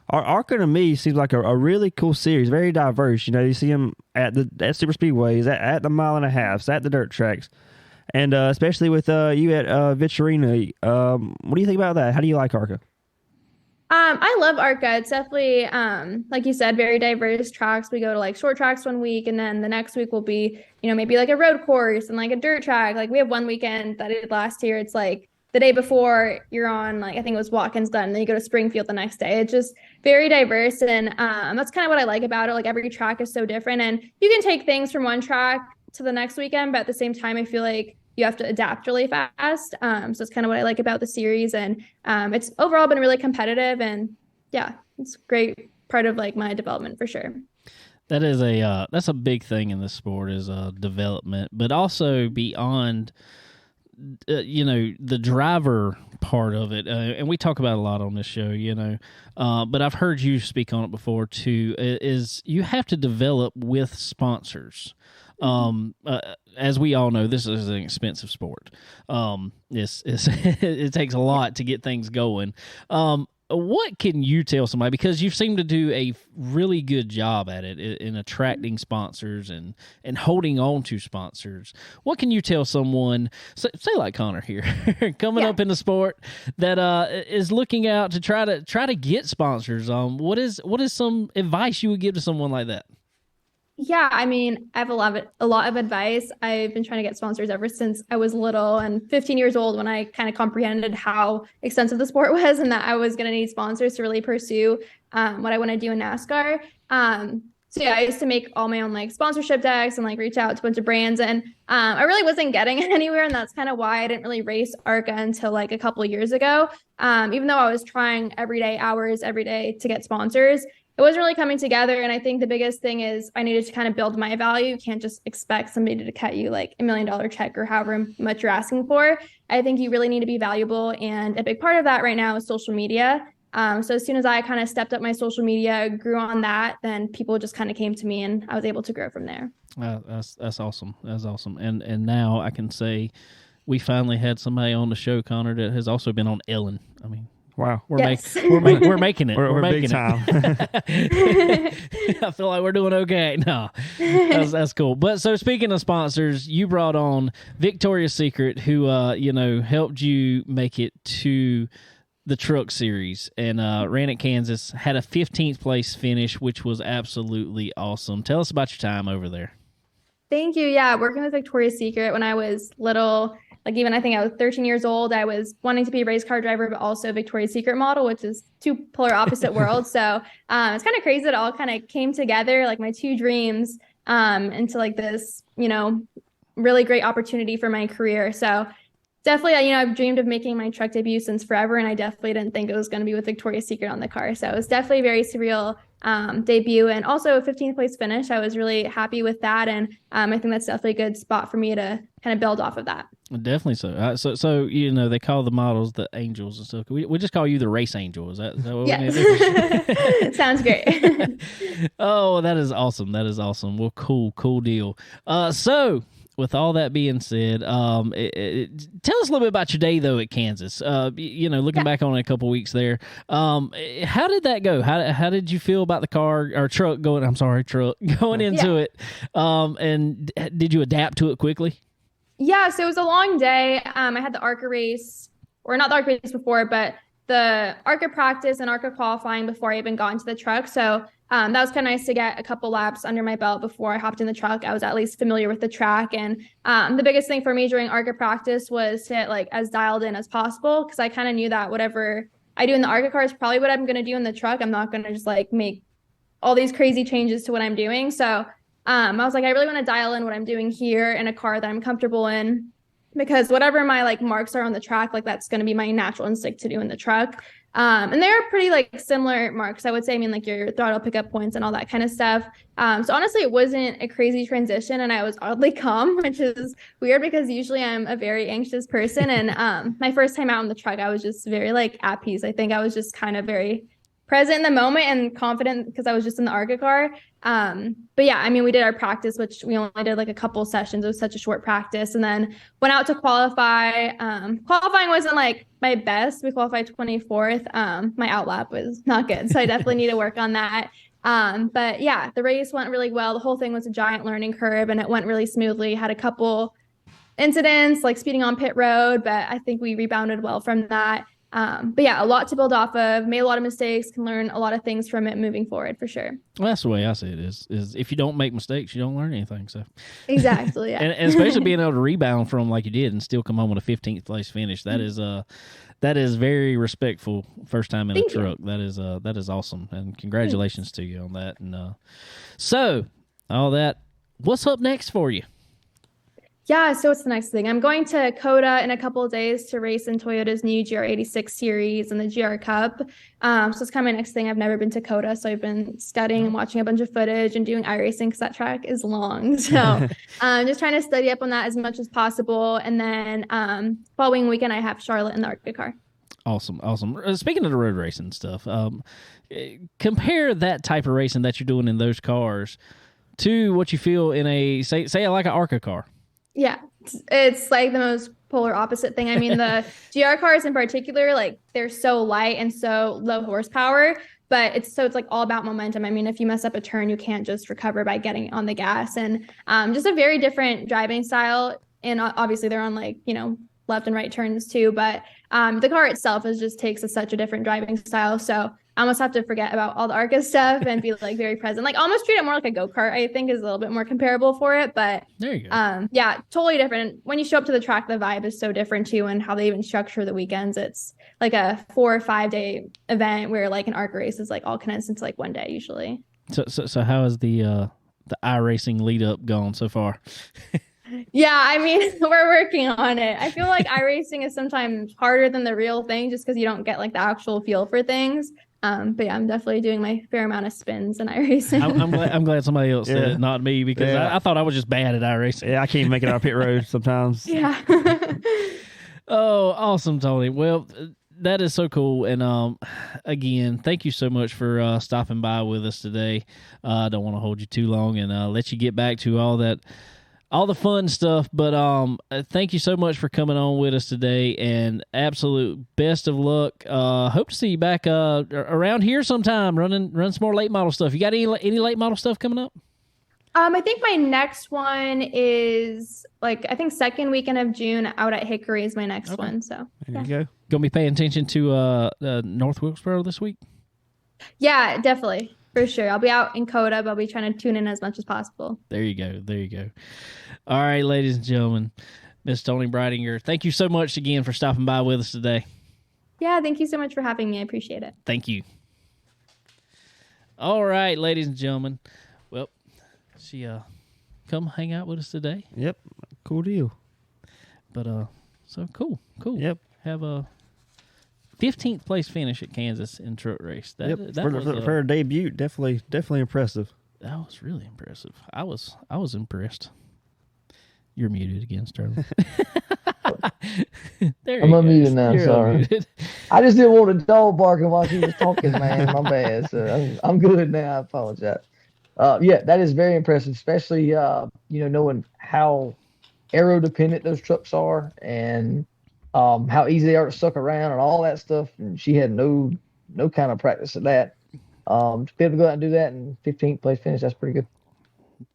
ARCA to me seems like a really cool series, very diverse. You see them at super speedways, at the mile and a half, at the dirt tracks. And especially with you at Victorina, what do you think about that? How do you like ARCA? I love ARCA. It's definitely, like you said, very diverse tracks. We go to like short tracks one week, and then the next week will be, maybe like a road course and like a dirt track. Like we have one weekend that I did last year. It's like the day before you're on, like, I think it was Watkins Glen, and then you go to Springfield the next day. It's just very diverse. And that's kind of what I like about it. Like every track is so different, and you can take things from one track to the next weekend, but at the same time, I feel like you have to adapt really fast. So it's kind of what I like about the series, and it's overall been really competitive, and yeah, it's a great part of like my development for sure. That is that's a big thing in this sport is development, but also beyond the driver part of it, and we talk about it a lot on this show, but I've heard you speak on it before too, is you have to develop with sponsors. As we all know, this is an expensive sport. It takes a lot to get things going. What can you tell somebody, because you seem to do a really good job at it in attracting sponsors and holding on to sponsors? What can you tell someone, say like Connor here, coming up in the sport that is looking out to try to get sponsors? What is some advice you would give to someone like that? Yeah, I mean, I have a lot of advice. I've been trying to get sponsors ever since I was little and 15 years old, when I kind of comprehended how extensive the sport was and that I was going to need sponsors to really pursue what I want to do in NASCAR. So yeah, I used to make all my own like sponsorship decks and like reach out to a bunch of brands, and I really wasn't getting anywhere, and that's kind of why I didn't really race ARCA until like a couple of years ago. Even though I was trying hours every day to get sponsors, it wasn't really coming together. And I think the biggest thing is I needed to kind of build my value. You can't just expect somebody to cut you like $1 million check or however much you're asking for. I think you really need to be valuable. And a big part of that right now is social media. So as soon as I kind of stepped up my social media, grew on that, then people just kind of came to me and I was able to grow from there. That's awesome. That's awesome. And now I can say we finally had somebody on the show, Connor, that has also been on Ellen. I mean, wow, we're making it. We're making big time. I feel like we're doing okay. No, that's cool. But so speaking of sponsors, you brought on Victoria's Secret, who helped you make it to the Truck Series and ran at Kansas. Had a 15th place finish, which was absolutely awesome. Tell us about your time over there. Thank you. Yeah, working with Victoria's Secret when I was little. Like even I think I was 13 years old, I was wanting to be a race car driver, but also a Victoria's Secret model, which is two polar opposite worlds. So it's kind of crazy that it all kind of came together, like my two dreams into like this, really great opportunity for my career. So definitely, I've dreamed of making my truck debut since forever, and I definitely didn't think it was going to be with Victoria's Secret on the car. So it was definitely a very surreal debut, and also a 15th place finish. I was really happy with that, and I think that's definitely a good spot for me to kind of build off of that. Definitely so. So they call the models the angels and stuff. We just call you the race angel. Is that what we need to do? Sounds great. Oh, that is awesome. That is awesome. Well, cool deal. So with all that being said, tell us a little bit about your day though at Kansas. Looking back on it a couple weeks there, how did that go? How did you feel about the car or truck going into it? And did you adapt to it quickly? Yeah, so it was a long day. I had the ARCA race, or not the ARCA race before, but the ARCA practice and ARCA qualifying before I even got into the truck. So that was kind of nice to get a couple laps under my belt before I hopped in the truck. I was at least familiar with the track. And the biggest thing for me during ARCA practice was to get like as dialed in as possible, because I kind of knew that whatever I do in the ARCA car is probably what I'm going to do in the truck. I'm not going to just like make all these crazy changes to what I'm doing. So I was like, I really want to dial in what I'm doing here in a car that I'm comfortable in, because whatever my like marks are on the track, like that's going to be my natural instinct to do in the truck. And they're pretty like similar marks, I would say. I mean, like your throttle pickup points and all that kind of stuff. So honestly, it wasn't a crazy transition, and I was oddly calm, which is weird because usually I'm a very anxious person. And my first time out in the truck, I was just very like at peace. I think I was just kind of very present in the moment and confident because I was just in the ARCA car. But yeah, I mean, we did our practice, which we only did like a couple sessions. It was such a short practice, and then went out to qualify. Qualifying wasn't like my best. We qualified 24th. My outlap was not good, so I definitely need to work on that. But yeah, the race went really well. The whole thing was a giant learning curve, and it went really smoothly. Had a couple incidents like speeding on pit road, but I think we rebounded well from that. But yeah, a lot to build off of, made a lot of mistakes, can learn a lot of things from it moving forward for sure. Well, that's the way I see it is if you don't make mistakes, you don't learn anything. So exactly. Yeah. and especially being able to rebound from like you did and still come home with a 15th place finish. That is very respectful first time in a truck. That is awesome. And congratulations to you on that. And, so all that, what's up next for you? Yeah, so it's the next thing. I'm going to COTA in a couple of days to race in Toyota's new GR86 series and the GR Cup. So it's kind of my next thing. I've never been to COTA, so I've been studying and watching a bunch of footage and doing iRacing because that track is long. So just trying to study up on that as much as possible. And then following weekend, I have Charlotte in the ARCA car. Awesome. Speaking of the road racing stuff, compare that type of racing that you're doing in those cars to what you feel in a, say like an ARCA car. Yeah, it's like the most polar opposite thing. I mean, the GR cars in particular, like they're so light and so low horsepower, but it's like all about momentum. I mean, if you mess up a turn, you can't just recover by getting on the gas, and just a very different driving style. And obviously they're on like, left and right turns too, but the car itself just takes such a different driving style. So I almost have to forget about all the ARCA stuff and be like very present, like almost treat it more like a go-kart. I think is a little bit more comparable for it, but there you go. Yeah, totally different. When you show up to the track, the vibe is so different too, and how they even structure the weekends. It's like a 4 or 5 day event where like an ARCA race is like all condensed into like one day usually. So how has the iRacing lead up gone so far? Yeah, I mean, we're working on it. I feel like iRacing is sometimes harder than the real thing just because you don't get like the actual feel for things. But yeah, I'm definitely doing my fair amount of spins in iRacing. I'm glad somebody else said it, not me, because I thought I was just bad at iRacing. Yeah, I can't make it out of pit road sometimes. Yeah. Oh, awesome, Toni. Well, that is so cool. And again, thank you so much for stopping by with us today. I don't want to hold you too long and let you get back to all the fun stuff, but thank you so much for coming on with us today, and absolute best of luck. Hope to see you back around here sometime, run some more late model stuff. You got any late model stuff coming up? I think my next one is I think second weekend of June out at Hickory is my next one. So there you go. Gonna be paying attention to North Wilkesboro this week? Yeah, definitely. For sure. I'll be out in COTA, but I'll be trying to tune in as much as possible. There you go. All right, ladies and gentlemen, Miss Toni Breidinger, thank you so much again for stopping by with us today. Yeah, thank you so much for having me. I appreciate it. Thank you. All right, ladies and gentlemen. Well, she come hang out with us today. Yep, cool deal. But so cool. Yep. Have a 15th place finish at Kansas in truck race. That for her debut, definitely impressive. That was really impressive. I was impressed. You're muted again, Sterling. There I'm unmuted now. You're sorry. unmuted. I just didn't want a dog barking while she was talking, man. My bad. So I'm good now. I apologize. Yeah, that is very impressive, especially knowing how aero dependent those trucks are and how easy they are to suck around and all that stuff. And she had no kind of practice at that. To be able to go out and do that in 15th place finish, that's pretty good.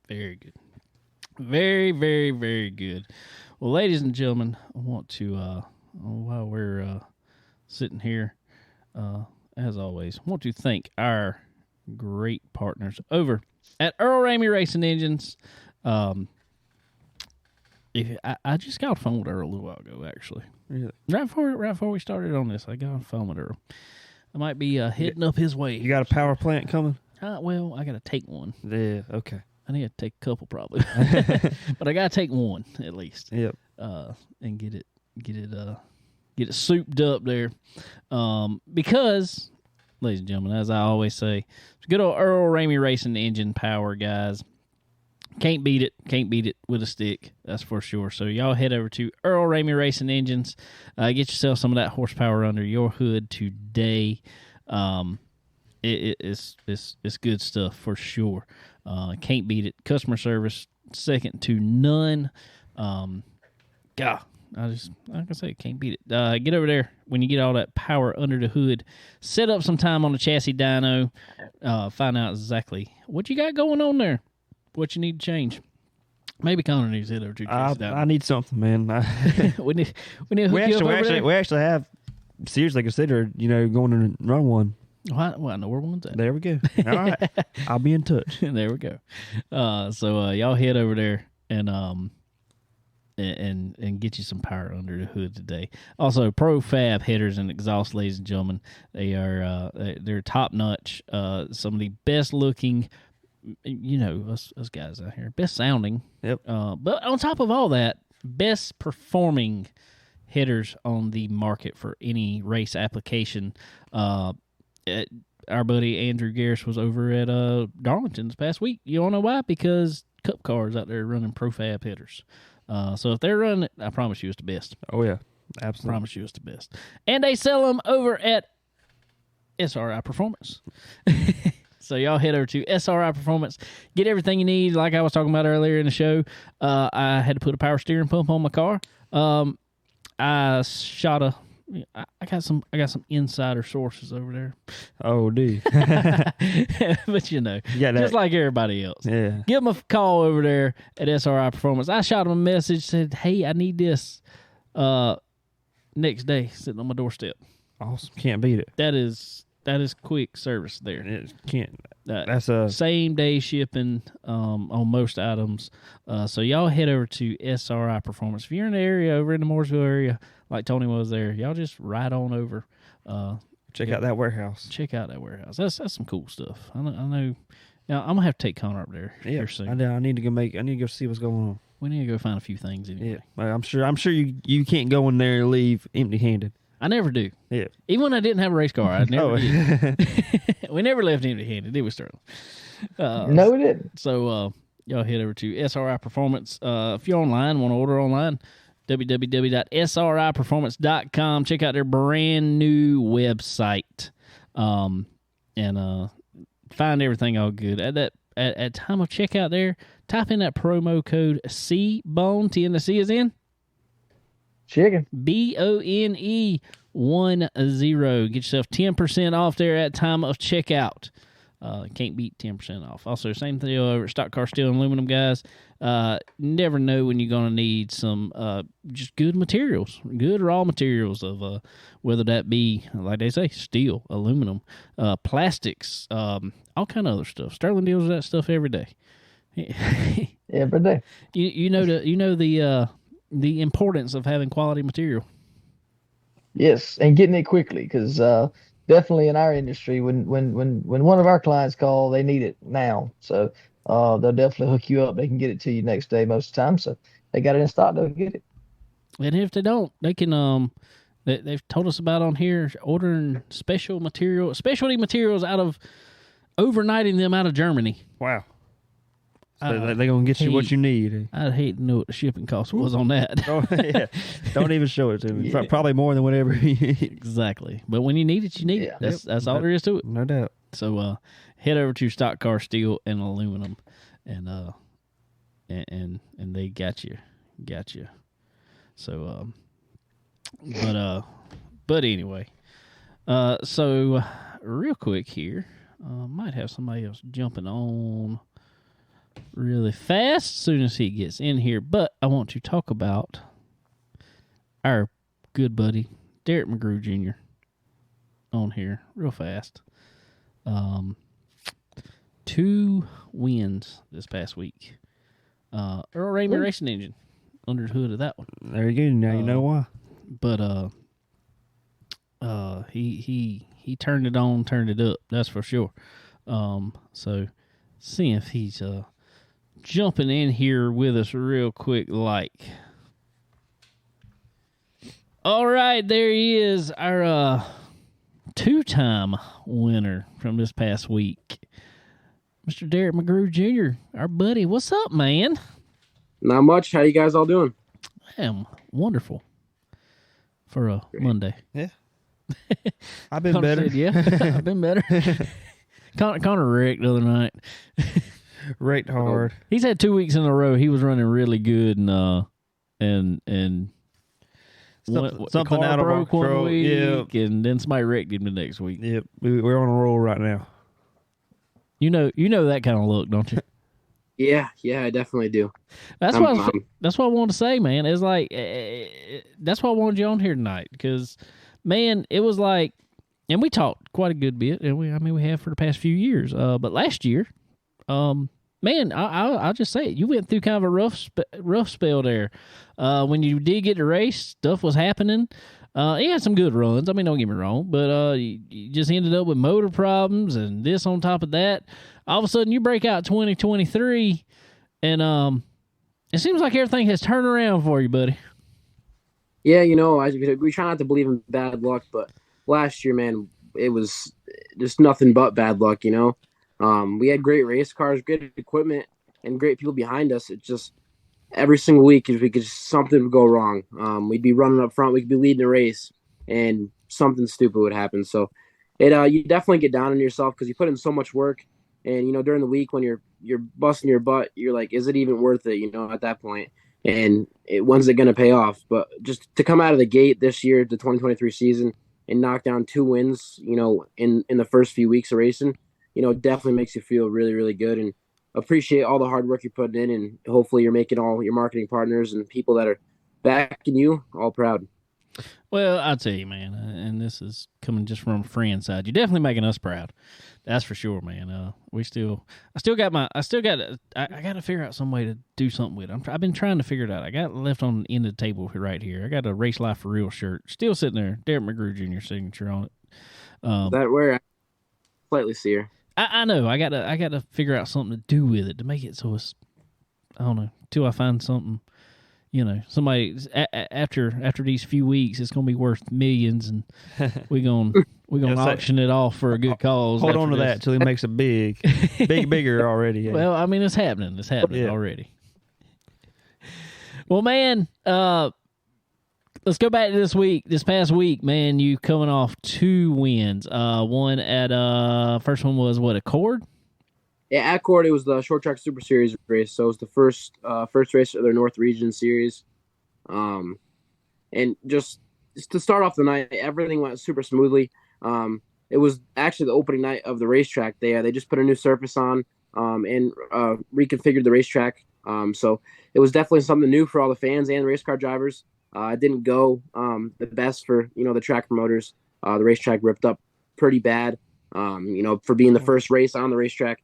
Very good. Very, very, very good. Well, ladies and gentlemen, I want to, while we're sitting here, as always, I want to thank our great partners over at Earl Ramey Racing Engines. I just got a phone with Earl a little while ago, actually. Really? Right before we started on this, I got a phone with Earl. I might be heading up his way. You got a power plant coming? Well, I got to take one. Yeah, okay. I need to take a couple probably, but I got to take one at least. Yep. And get it souped up there. Because, ladies and gentlemen, as I always say, it's good old Earl Ramey Racing Engine power, guys. Can't beat it with a stick, that's for sure. So y'all head over to Earl Ramey Racing Engines, get yourself some of that horsepower under your hood today. It's good stuff for sure. Can't beat it. Customer service second to none. God, like I say, can't beat it. Get over there when you get all that power under the hood. Set up some time on the chassis dyno. Find out exactly what you got going on there. What you need to change. Maybe Connor needs to hit over to chassis dyno. I need something, man. we need to hook you up over there. We actually have seriously considered, going and run one. Well, I know where one's at. There we go. All right. I'll be in touch. There we go. So y'all head over there and get you some power under the hood today. Also, Profab headers and exhaust, ladies and gentlemen, they're top notch. Some of the best looking you know, us guys out here, best sounding. Yep. But on top of all that, best performing headers on the market for any race application. Our buddy Andrew Garris was over at Darlington this past week. You don't know why? Because Cup cars out there running Profab headers. So if they're running it, I promise you it's the best. Oh, yeah. Absolutely. I promise you it's the best. And they sell them over at SRI Performance. So y'all head over to SRI Performance. Get everything you need. Like I was talking about earlier in the show, I had to put a power steering pump on my car. I got some insider sources over there. Oh, dude. But you know, Yeah, just like everybody else. Yeah. Give them a call over there at SRI Performance. I shot them a message, said, hey, I need this next day, sitting on my doorstep. Awesome. Can't beat it. That is quick service there. It can't. That's a same day shipping on most items. So y'all head over to SRI Performance. If you're in the area, over in the Mooresville area, like Tony was there, y'all just ride on over. Check out that warehouse. Check out that warehouse. That's some cool stuff. I know. Now I'm gonna have to take Connor up there here soon. I need to go see what's going on. We need to go find a few things anyway. Yeah, I'm sure you can't go in there and leave empty-handed. I never do. Yeah. Even when I didn't have a race car, I never did. We never left empty-handed, did we, Sterling? No, we didn't. So y'all head over to SRI Performance. If you're online, want to order online, www.sriperformance.com. Check out their brand new website, and find everything all good. At time of checkout there, type in that promo code CBONE. T in the C is in chicken. BONE 10. Get yourself 10% off there at time of checkout. Can't beat 10% off. Also, same thing over at Stock Car Steel and Aluminum, guys. Never know when you're going to need some just good materials, good raw materials of whether that be, like they say, steel, aluminum, plastics, all kind of other stuff. Sterling deals with that stuff every day. Every day. You know the importance of having quality material. Yes, and getting it quickly, because definitely in our industry, when one of our clients call, they need it now. So they'll definitely hook you up. They can get it to you next day most of the time. So they got it in stock, they'll get it. And if they don't, they can they've told us about on here ordering specialty materials out of overnighting them out of Germany. Wow. So they're going to get you what you need. I'd hate to know what the shipping cost was on that. Yeah. Don't even show it to me. Yeah. Probably more than whatever you need. Exactly. But when you need it, you need it. That's all there is to it. No doubt. So head over to Stock Car Steel and Aluminum, and they got you. So but anyway, so real quick here, might have somebody else jumping on really fast as soon as he gets in here, but I want to talk about our good buddy Derrick McGrew Jr. on here real fast. 2 wins this past week. Earl Ramey Racing Engine under the hood of that one. There you go. Now you know why. But he turned it on, turned it up. That's for sure. So seeing if he's jumping in here with us real quick, like. All right, there he is, our 2-time winner from this past week, Mr. Derrick McGrew Jr., our buddy. What's up, man? Not much. How you guys all doing? I am wonderful for a Monday. Yeah. I've been better. Said, yeah, I've been better. Connor wrecked the other night. Wrecked hard. He's had 2 weeks in a row. He was running really good, and something out of our control. Week, and then somebody wrecked him the next week. Yep, we're on a roll right now. You know that kind of look, don't you? Yeah, I definitely do. That's what I wanted to say, man. It's like that's why I wanted you on here tonight, because, man, it was like, and we talked quite a good bit, and we have for the past few years. But last year, man, I'll just say it. You went through kind of a rough spell there. When you did get to race, stuff was happening. You had some good runs. I mean, don't get me wrong, but you just ended up with motor problems and this on top of that. all of a sudden you break out 2023, and it seems like everything has turned around for you, buddy. Yeah, we try not to believe in bad luck, but last year, man, it was just nothing but bad luck. We had great race cars, good equipment, and great people behind us. It just every single week, something would go wrong. We'd be running up front, we could be leading a race, and something stupid would happen. So, you definitely get down on yourself because you put in so much work, and during the week when you're busting your butt, you're like, is it even worth it? At that point. And when's it going to pay off? But just to come out of the gate this year, the 2023 season, and knock down 2 wins, in the first few weeks of racing, definitely makes you feel really, really good and appreciate all the hard work you're putting in. And hopefully you're making all your marketing partners and people that are backing you all proud. Well, I'll tell you, man, and this is coming just from a friend side. You're definitely making us proud. That's for sure, man. I got to figure out some way to do something with it. I've been trying to figure it out. I got it left on the end of the table right here. I got a Race Life for Real shirt still sitting there. Derrick McGrew Jr. signature on it. That where I slightly see her. I know. I got to figure out something to do with it to make it so it's, I don't know, till I find something. Somebody after these few weeks, it's gonna be worth millions, and we're gonna auction it off for a good cause. Hold on to that till he makes it bigger already. Yeah. Well, I mean, it's happening. It's happening already. Well, man, let's go back to this past week, man. You coming off 2 wins. One at first one was what, Accord? Yeah, at Accord, it was the Short Track Super Series race. So it was the first race of their North Region Series. And just to start off the night, everything went super smoothly. It was actually the opening night of the racetrack. They just put a new surface on and reconfigured the racetrack. So it was definitely something new for all the fans and race car drivers. It didn't go the best for the track promoters. The racetrack ripped up pretty bad. For being the first race on the racetrack,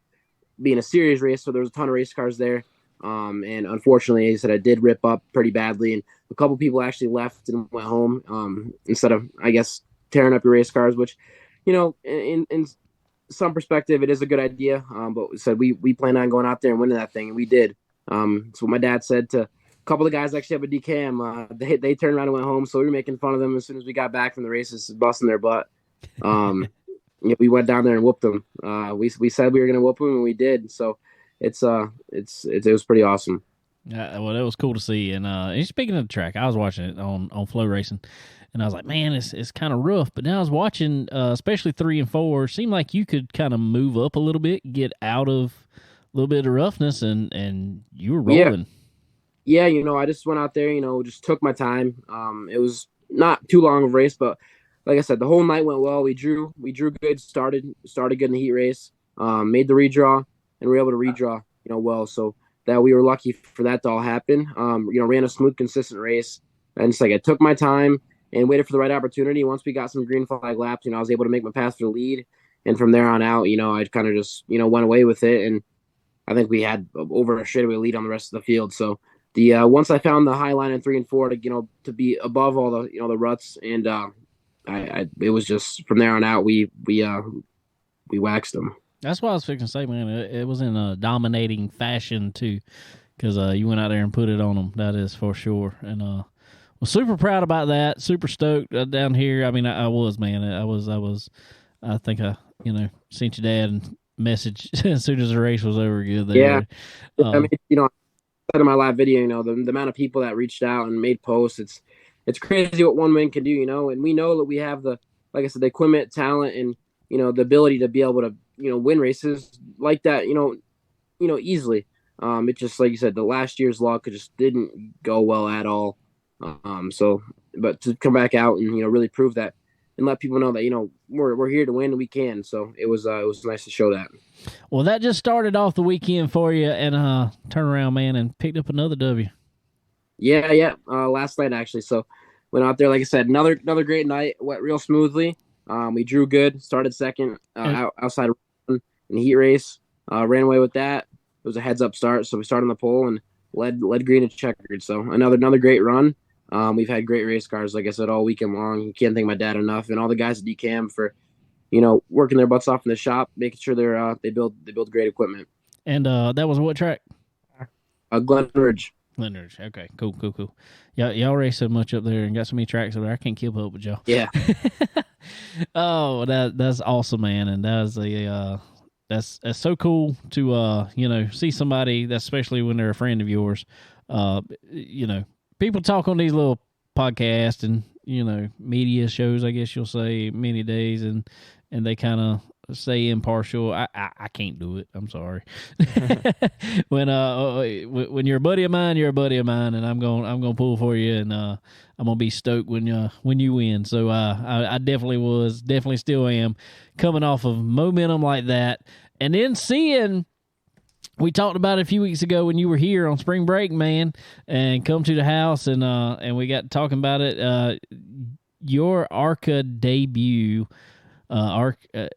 being a series race, so there was a ton of race cars there. And unfortunately, he said it did rip up pretty badly, and a couple people actually left and went home instead of, I guess, tearing up your race cars, which, in some perspective, it is a good idea. But we said we plan on going out there and winning that thing, and we did. That's what my dad said to a couple of guys actually up at DCAM. They turned around and went home, so we were making fun of them as soon as we got back from the races, busting their butt. We went down there and whooped them. We said we were going to whoop them, and we did. So it was pretty awesome. Yeah, well, that was cool to see. And speaking of the track, I was watching it on Flow Racing, and I was like, man, it's kind of rough. But now I was watching, especially 3 and 4. Seemed like you could kind of move up a little bit, get out of a little bit of roughness, and you were rolling. Yeah, I just went out there, just took my time. It was not too long of a race, but like I said, the whole night went well. We drew good, started good in the heat race, made the redraw, and we were able to redraw, well. So that we were lucky for that to all happen. Ran a smooth, consistent race. And it's like I took my time and waited for the right opportunity. Once we got some green flag laps, I was able to make my pass for the lead. And from there on out, I kind of just, went away with it. And I think we had over a straightaway lead on the rest of the field. So the once I found the high line in 3 and 4 to be above all the, the ruts, and it was just from there on out, we waxed them. That's what I was fixing to say, man. It was in a dominating fashion too, because you went out there and put it on them. That is for sure. And was super proud about that. Super stoked down here. I mean, I was, man. I was. I think I seen your dad and message as soon as the race was over. Good there. Yeah. I mean, I said in my live video, the amount of people that reached out and made posts. It's crazy what one man can do, and we know that we have the equipment, talent, and, the ability to be able to, win races like that, easily. It just, like you said, the last year's luck just didn't go well at all. But to come back out and, really prove that and let people know that, we're here to win and we can. So it was nice to show that. Well, that just started off the weekend for you, and turn around, man, and picked up another W. Yeah. Last night, actually. So went out there, like I said, another great night. Went real smoothly. We drew good. Started second outside in the heat race. Ran away with that. It was a heads up start, so we started on the pole and led green and checkered. So another great run. We've had great race cars, like I said, all weekend long. You can't thank my dad enough, and all the guys at DCAM for working their butts off in the shop, making sure they build great equipment. And that was what track? Glen Ridge. Okay, cool. Y'all race so much up there and got so many tracks up there. I can't keep up with y'all. Yeah. Oh, that's awesome, man. And that's so cool to see somebody, that's especially when they're a friend of yours. People talk on these little podcasts and media shows, I guess you'll say, many days, and they kind of say impartial. I can't do it. I'm sorry. When you're a buddy of mine, you're a buddy of mine, and I'm gonna pull for you, and I'm gonna be stoked when you win. So I definitely still am, coming off of momentum like that, and then seeing. We talked about it a few weeks ago when you were here on spring break, man, and come to the house, and we got talking about it. Your ARCA debut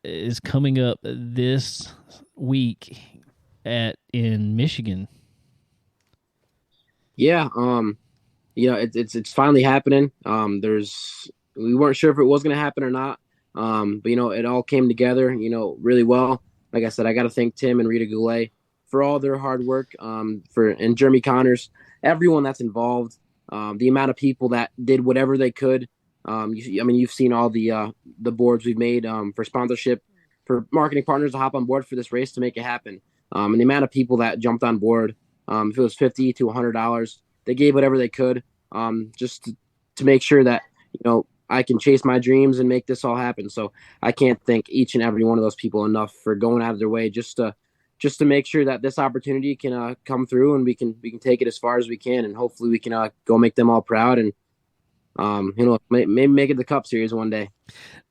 is coming up this week in Michigan. Yeah, it's finally happening. We weren't sure if it was going to happen or not, but it all came together, really well. Like I said, I got to thank Tim and Rita Goulet for all their hard work, and Jeremy Connors, everyone that's involved, the amount of people that did whatever they could. You've seen all the boards we've made for sponsorship, for marketing partners to hop on board for this race to make it happen. And the amount of people that jumped on board, if it was $50 to $100, they gave whatever they could, just to make sure that I can chase my dreams and make this all happen. So I can't thank each and every one of those people enough for going out of their way just to make sure that this opportunity can come through, and we can take it as far as we can, and hopefully we can go make them all proud, and maybe make it the Cup Series one day.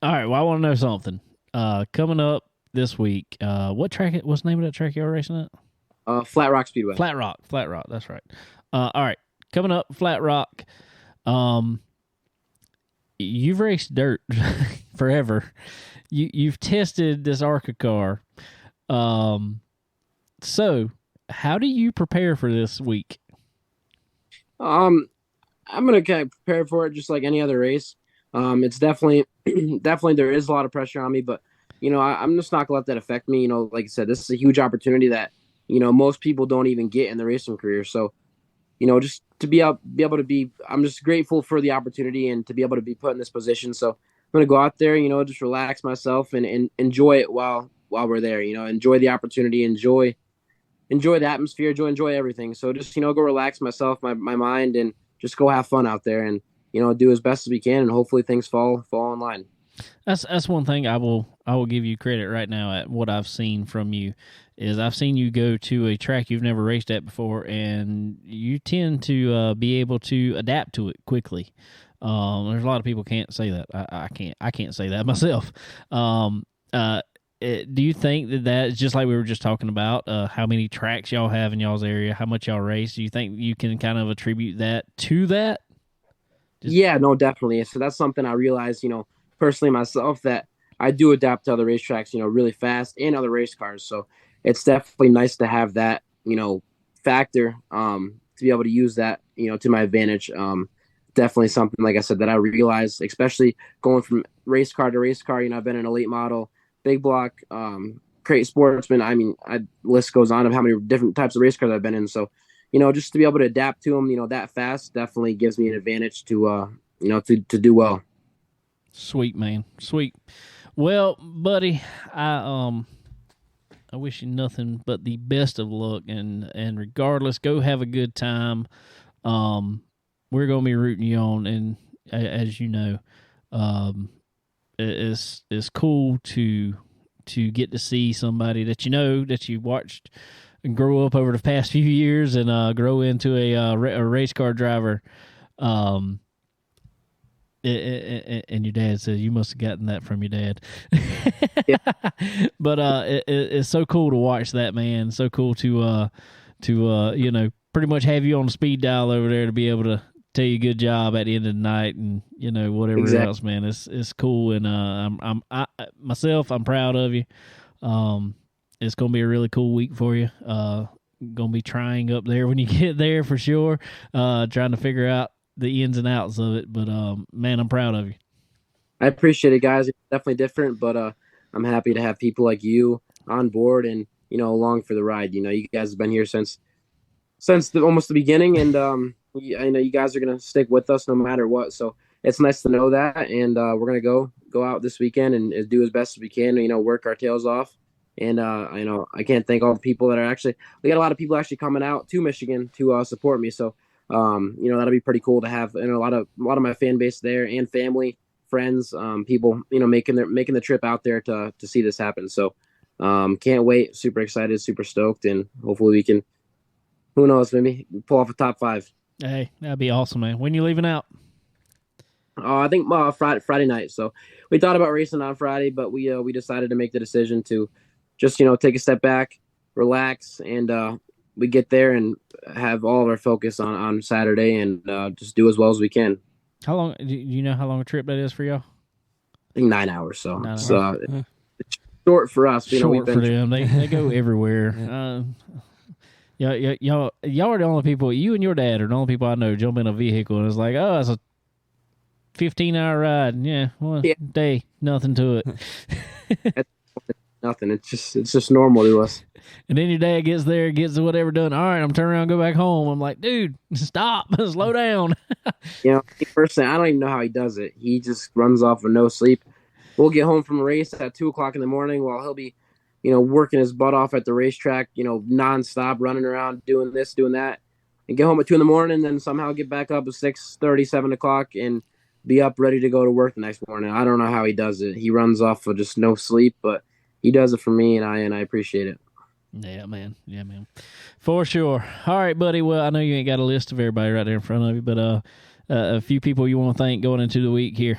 All right. Well, I want to know something. Coming up this week, what's the name of that track you're racing at? Flat Rock Speedway. Flat Rock. That's right. All right. Coming up, Flat Rock. You've raced dirt forever. You've tested this ARCA car. So how do you prepare for this week? I'm going to kind of prepare for it just like any other race. It's definitely there is a lot of pressure on me, but I'm just not going to let that affect me. Like I said, this is a huge opportunity that most people don't even get in the racing career. So just to be able to be, I'm just grateful for the opportunity and to be able to be put in this position. So I'm going to go out there, just relax myself and enjoy it while we're there. Enjoy the opportunity, enjoy the atmosphere, enjoy everything. So just go relax myself, my mind, and just go have fun out there, and do as best as we can, and hopefully things fall in line. That's one thing I will give you credit right now at what I've seen from you, is I've seen you go to a track you've never raced at before, and you tend to be able to adapt to it quickly. There's a lot of people can't say that. I can't say that myself. Do you think that is just like we were just talking about, how many tracks y'all have in y'all's area, how much y'all race? Do you think you can kind of attribute that to that? Yeah, no, definitely. So that's something I realized, personally myself, that I do adapt to other racetracks, really fast, and other race cars. So it's definitely nice to have that, factor, to be able to use that, to my advantage. Definitely something, like I said, that I realized, especially going from race car to race car. I've been an elite model, big block, crate sportsman. List goes on of how many different types of race cars I've been in. So, just to be able to adapt to them, that fast definitely gives me an advantage to do well. Sweet, man. Sweet. Well, buddy, I wish you nothing but the best of luck, and regardless, go have a good time. We're going to be rooting you on, and as you know, it's cool to get to see somebody that that you watched and grow up over the past few years and grow into a race car driver. And your dad says you must have gotten that from your dad. Yeah. But it's so cool to watch that, man. So cool to pretty much have you on the speed dial over there to be able to tell you good job at the end of the night, and whatever exactly. else, man. It's cool, and I'm proud of you. It's gonna be a really cool week for you. Gonna be trying up there when you get there for sure. Trying to figure out the ins and outs of it, but man, I'm proud of you. I appreciate it, guys. It's definitely different, but I'm happy to have people like you on board and, along for the ride. You guys have been here since almost the beginning, and I know you guys are going to stick with us no matter what. So it's nice to know that. And we're going to go out this weekend and do as best as we can, work our tails off. And I can't thank all the people that are we got a lot of people actually coming out to Michigan to support me. So, that'll be pretty cool to have, a lot of my fan base there and family, friends, people, making the trip out there to see this happen. So, can't wait. Super excited, super stoked. And hopefully we can, who knows, maybe pull off a top 5. Hey, that'd be awesome, man. When you leaving out? I think Friday night. So we thought about racing on Friday, but we decided to make the decision to just, take a step back, relax, and we get there and have all of our focus on Saturday and just do as well as we can. How long? Do you know how long a trip that is for y'all? I think 9 hours. So 9 hours. It's short for us. Short for them. They go everywhere. Y'all are the only people. You and your dad are the only people I know jump in a vehicle and it's like, oh, it's a 15-hour ride. Yeah, one day, nothing to it. Nothing. It's just normal to us. And then your dad gets there, gets whatever done. All right, I'm turning around, go back home. I'm like, dude, stop, slow down. Personally, I don't even know how he does it. He just runs off with no sleep. We'll get home from a race at 2:00 in the morning while he'll be, working his butt off at the racetrack, nonstop, running around, doing this, doing that, and get home at 2 in the morning, and then somehow get back up at 6:30, 7 o'clock, and be up ready to go to work the next morning. I don't know how he does it. He runs off with just no sleep, but he does it for me, and I appreciate it. Yeah, man. For sure. All right, buddy. Well, I know you ain't got a list of everybody right there in front of you, but a few people you want to thank going into the week here.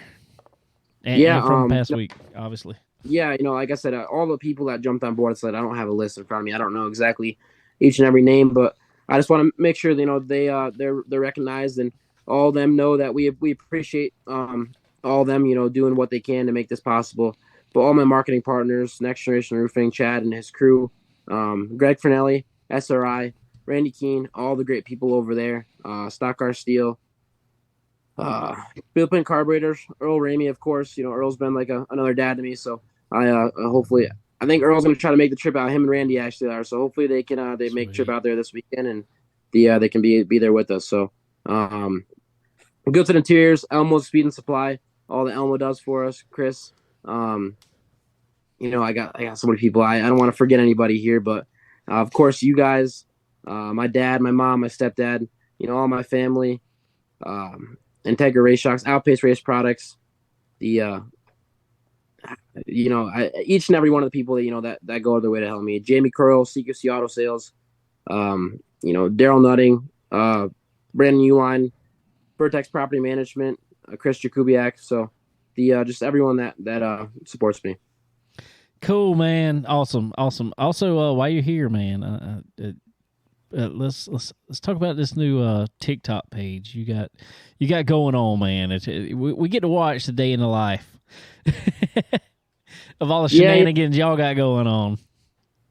And from the past week, obviously. Yeah, like I said, all the people that jumped on board, I don't have a list in front of me. I don't know exactly each and every name, but I just want to make sure they're recognized, and all of them know that we appreciate all of them, doing what they can to make this possible. But all my marketing partners, Next Generation Roofing, Chad and his crew, Greg Fernelli, SRI, Randy Keene, all the great people over there, Stock Car Steel, Bill Pin Carburetors, Earl Ramey, of course. Earl's been like another dad to me, so I think Earl's going to try to make the trip out. Him and Randy actually are, so hopefully they can make a trip out there this weekend, and they can be there with us. So Goods and Interiors, Elmo Speed and Supply, all that Elmo does for us, Chris. I got so many people. I don't want to forget anybody here, but of course you guys, my dad, my mom, my stepdad, all my family, Integra Race Shocks, Outpace Race Products, each and every one of the people that go their way to help me. Jamie Curl, CQC Auto Sales, Daryl Nutting, Brandon Uline, Vertex Property Management, Chris Jakubiak. So just everyone that supports me. Cool, man. Awesome. Also, while you're here, man, let's talk about this new TikTok page you got going on, man. We get to watch the day in the life of all the shenanigans y'all got going on.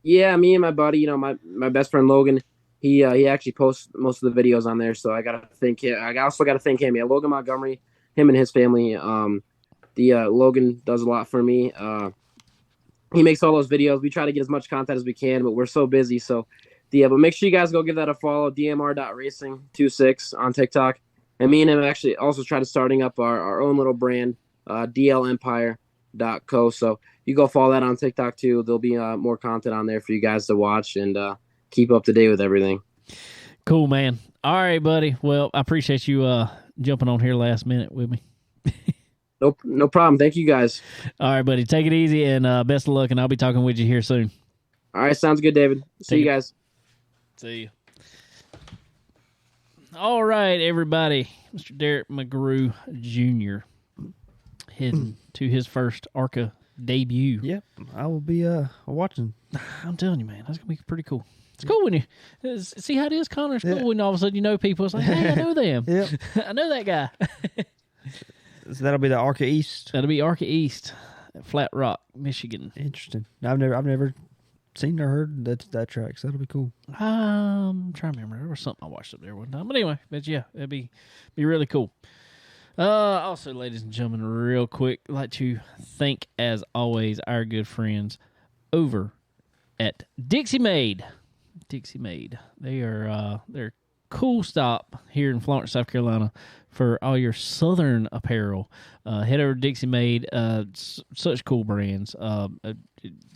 Yeah, me and my buddy, my best friend Logan, he actually posts most of the videos on there. So I gotta thank him. I also gotta thank him. Yeah, Logan Montgomery, him and his family. Logan does a lot for me. He makes all those videos. We try to get as much content as we can, but we're so busy. So, but make sure you guys go give that a follow. DMR.racing26 on TikTok. And me and him actually also try to starting up our own little brand, DLEmpire.co. So you go follow that on TikTok too. There'll be more content on there for you guys to watch and keep up to date with everything. Cool, man. All right, buddy. Well, I appreciate you jumping on here last minute with me. No problem. Thank you, guys. All right, buddy. Take it easy, and best of luck, and I'll be talking with you here soon. All right, sounds good, David. See you guys. See you. All right, everybody. Mr. Derrick McGrew Jr. heading to his first ARCA debut. Yep, I will be watching. I'm telling you, man, that's going to be pretty cool. It's cool when you see how it is, Connor. It's cool when all of a sudden you know people. It's like, hey, I know them. Yep. I know that guy. So that'll be the ARCA East. That'll be ARCA East, at Flat Rock, Michigan. Interesting. I've never seen or heard that track, so that'll be cool. I'm trying to remember. There was something I watched up there one time. But anyway, yeah, it'd be really cool. Also, ladies and gentlemen, real quick, I'd like to thank, as always, our good friends over at Dixie Made. Dixie Made. They're cool stop here in Florence, South Carolina for all your Southern apparel. Head over to Dixie Made. Such cool brands.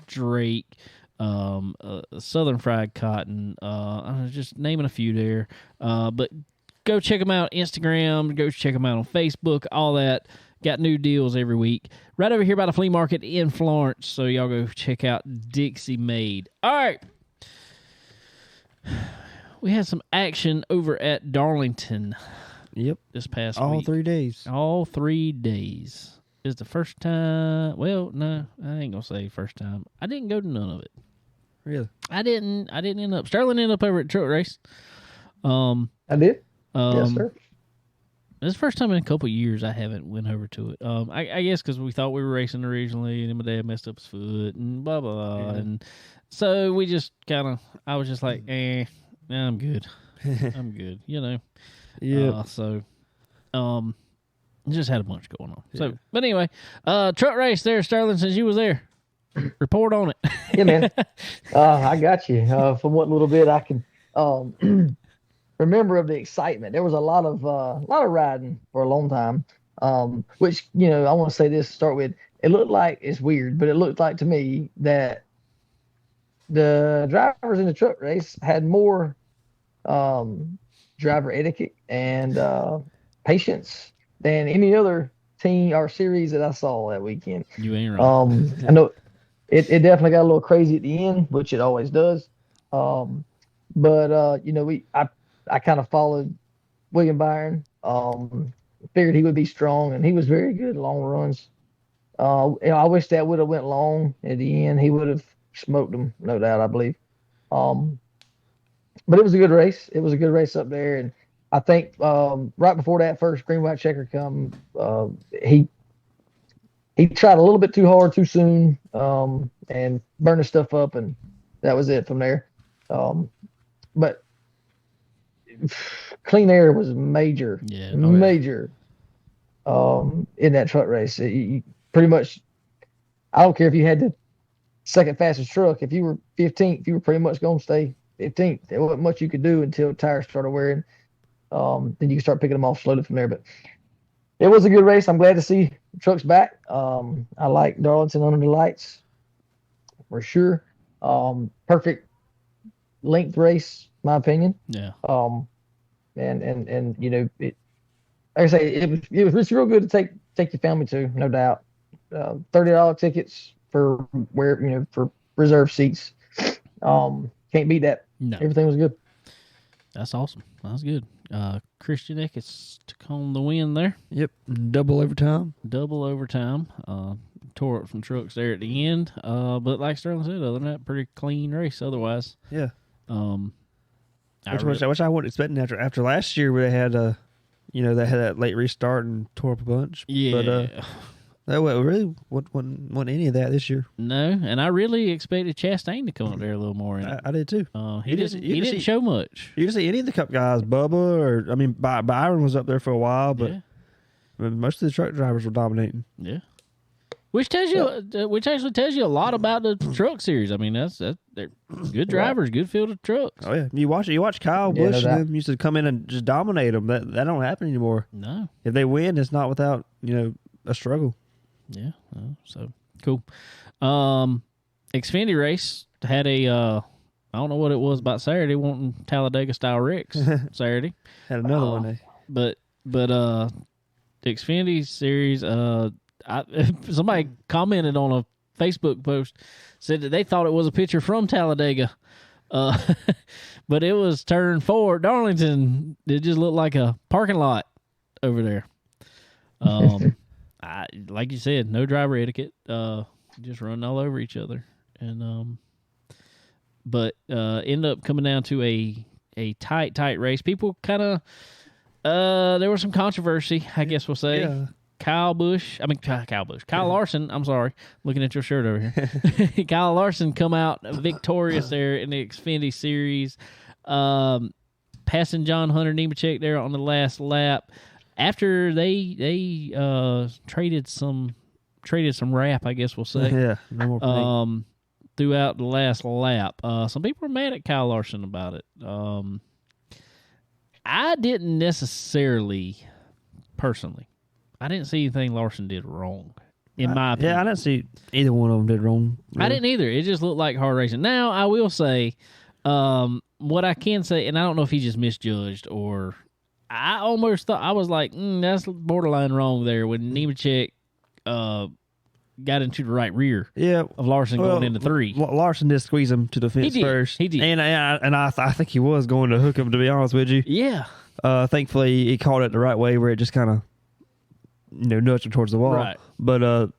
Drake, Southern Fried Cotton. I'm just naming a few there. But go check them out on Instagram. Go check them out on Facebook. All that. Got new deals every week. Right over here by the flea market in Florence. So y'all go check out Dixie Made. All right. We had some action over at Darlington. Yep. This past all week. 3 days. All 3 days. Is the first time. Well, no, I ain't going to say first time. I didn't go to none of it. Really? I didn't end up. Sterling ended up over at Truck Race. I did. Yes, sir. This is the first time in a couple of years I haven't went over to it. I guess because we thought we were racing originally, and then my dad messed up his foot, and blah, blah, blah. Yeah. And so we just I was just like, I'm good. I'm good, Yeah. Just had a bunch going on. Yeah. So, but anyway, Truck Race there, Sterling, since you was there. Report on it. Yeah, man. I got you. From what little bit I can remember of the excitement. There was a lot of riding for a long time. Which, I want to say this to start with. It looked like, it's weird, but it looked like to me that the drivers in the Truck Race had more driver etiquette and patience than any other team or series that I saw that weekend. You ain't right. I know it definitely got a little crazy at the end, which it always does. But I kind of followed William Byron. Figured he would be strong, and he was very good long runs. I wish that would have went long at the end. He would have smoked them, no doubt, I believe. But it was a good race. It was a good race up there, and I think right before that first green white checker come, he tried a little bit too hard too soon, and burned his stuff up, and that was it from there. But clean air was major, major in that truck race. You pretty much, I don't care if you had the second fastest truck. If you were 15th, you were pretty much going to stay 15th. There wasn't much you could do until tires started wearing. Then you can start picking them off slowly from there. But it was a good race. I'm glad to see the trucks back. I like Darlington under the lights for sure. Perfect length race, my opinion. Yeah. And it, like I say, it was real good to take your family to, no doubt. $30 tickets for for reserved seats. Can't beat that. No. Everything was good. That's awesome. That's good. Christian Eckes took home the win there. Yep. Double overtime. Tore up some trucks there at the end. But like Sterling said, other than that, pretty clean race otherwise. Yeah. Which I wasn't expecting after last year where they had they had that late restart and tore up a bunch. Yeah. But really wasn't any of that this year. No, and I really expected Chastain to come up there a little more. I did too. He didn't show much. You didn't see any of the Cup guys, Bubba, Byron was up there for a while, but most of the truck drivers were dominating. Yeah. Which actually tells you a lot about the truck series. I mean, they're good drivers, good field of trucks. Oh yeah, you watch Kyle Busch and them used to come in and just dominate them. That don't happen anymore. No, if they win, it's not without a struggle. Yeah, so cool. Xfinity race had a I don't know what it was about Saturday, wanting Talladega style wrecks Saturday. Had another one, but the Xfinity series, somebody commented on a Facebook post, said that they thought it was a picture from Talladega, but it was turn 4 Darlington. It just looked like a parking lot over there. Like you said, no driver etiquette, just running all over each other, and but ended up coming down to a tight race. People kind of there was some controversy, I guess we'll say. Yeah. Kyle Larson, I'm sorry, looking at your shirt over here. Kyle Larson come out victorious there in the Xfinity series, passing John Hunter Nemechek there on the last lap. after they traded some rap, I guess we'll say. Yeah, no more paint. Throughout the last lap. Some people were mad at Kyle Larson about it. I didn't necessarily, personally, I didn't see anything Larson did wrong, in my opinion. Yeah, I didn't see either one of them did wrong. Really. I didn't either. It just looked like hard racing. Now, I will say, what I can say, and I don't know if he just misjudged or I almost thought, I was like, that's borderline wrong there when Nemechek got into the right rear of Larson going into 3. Larson did squeeze him to the fence first. He did. And I think he was going to hook him, to be honest with you. Yeah. Thankfully, he caught it the right way where it just kind of, nudged him towards the wall. Right. But,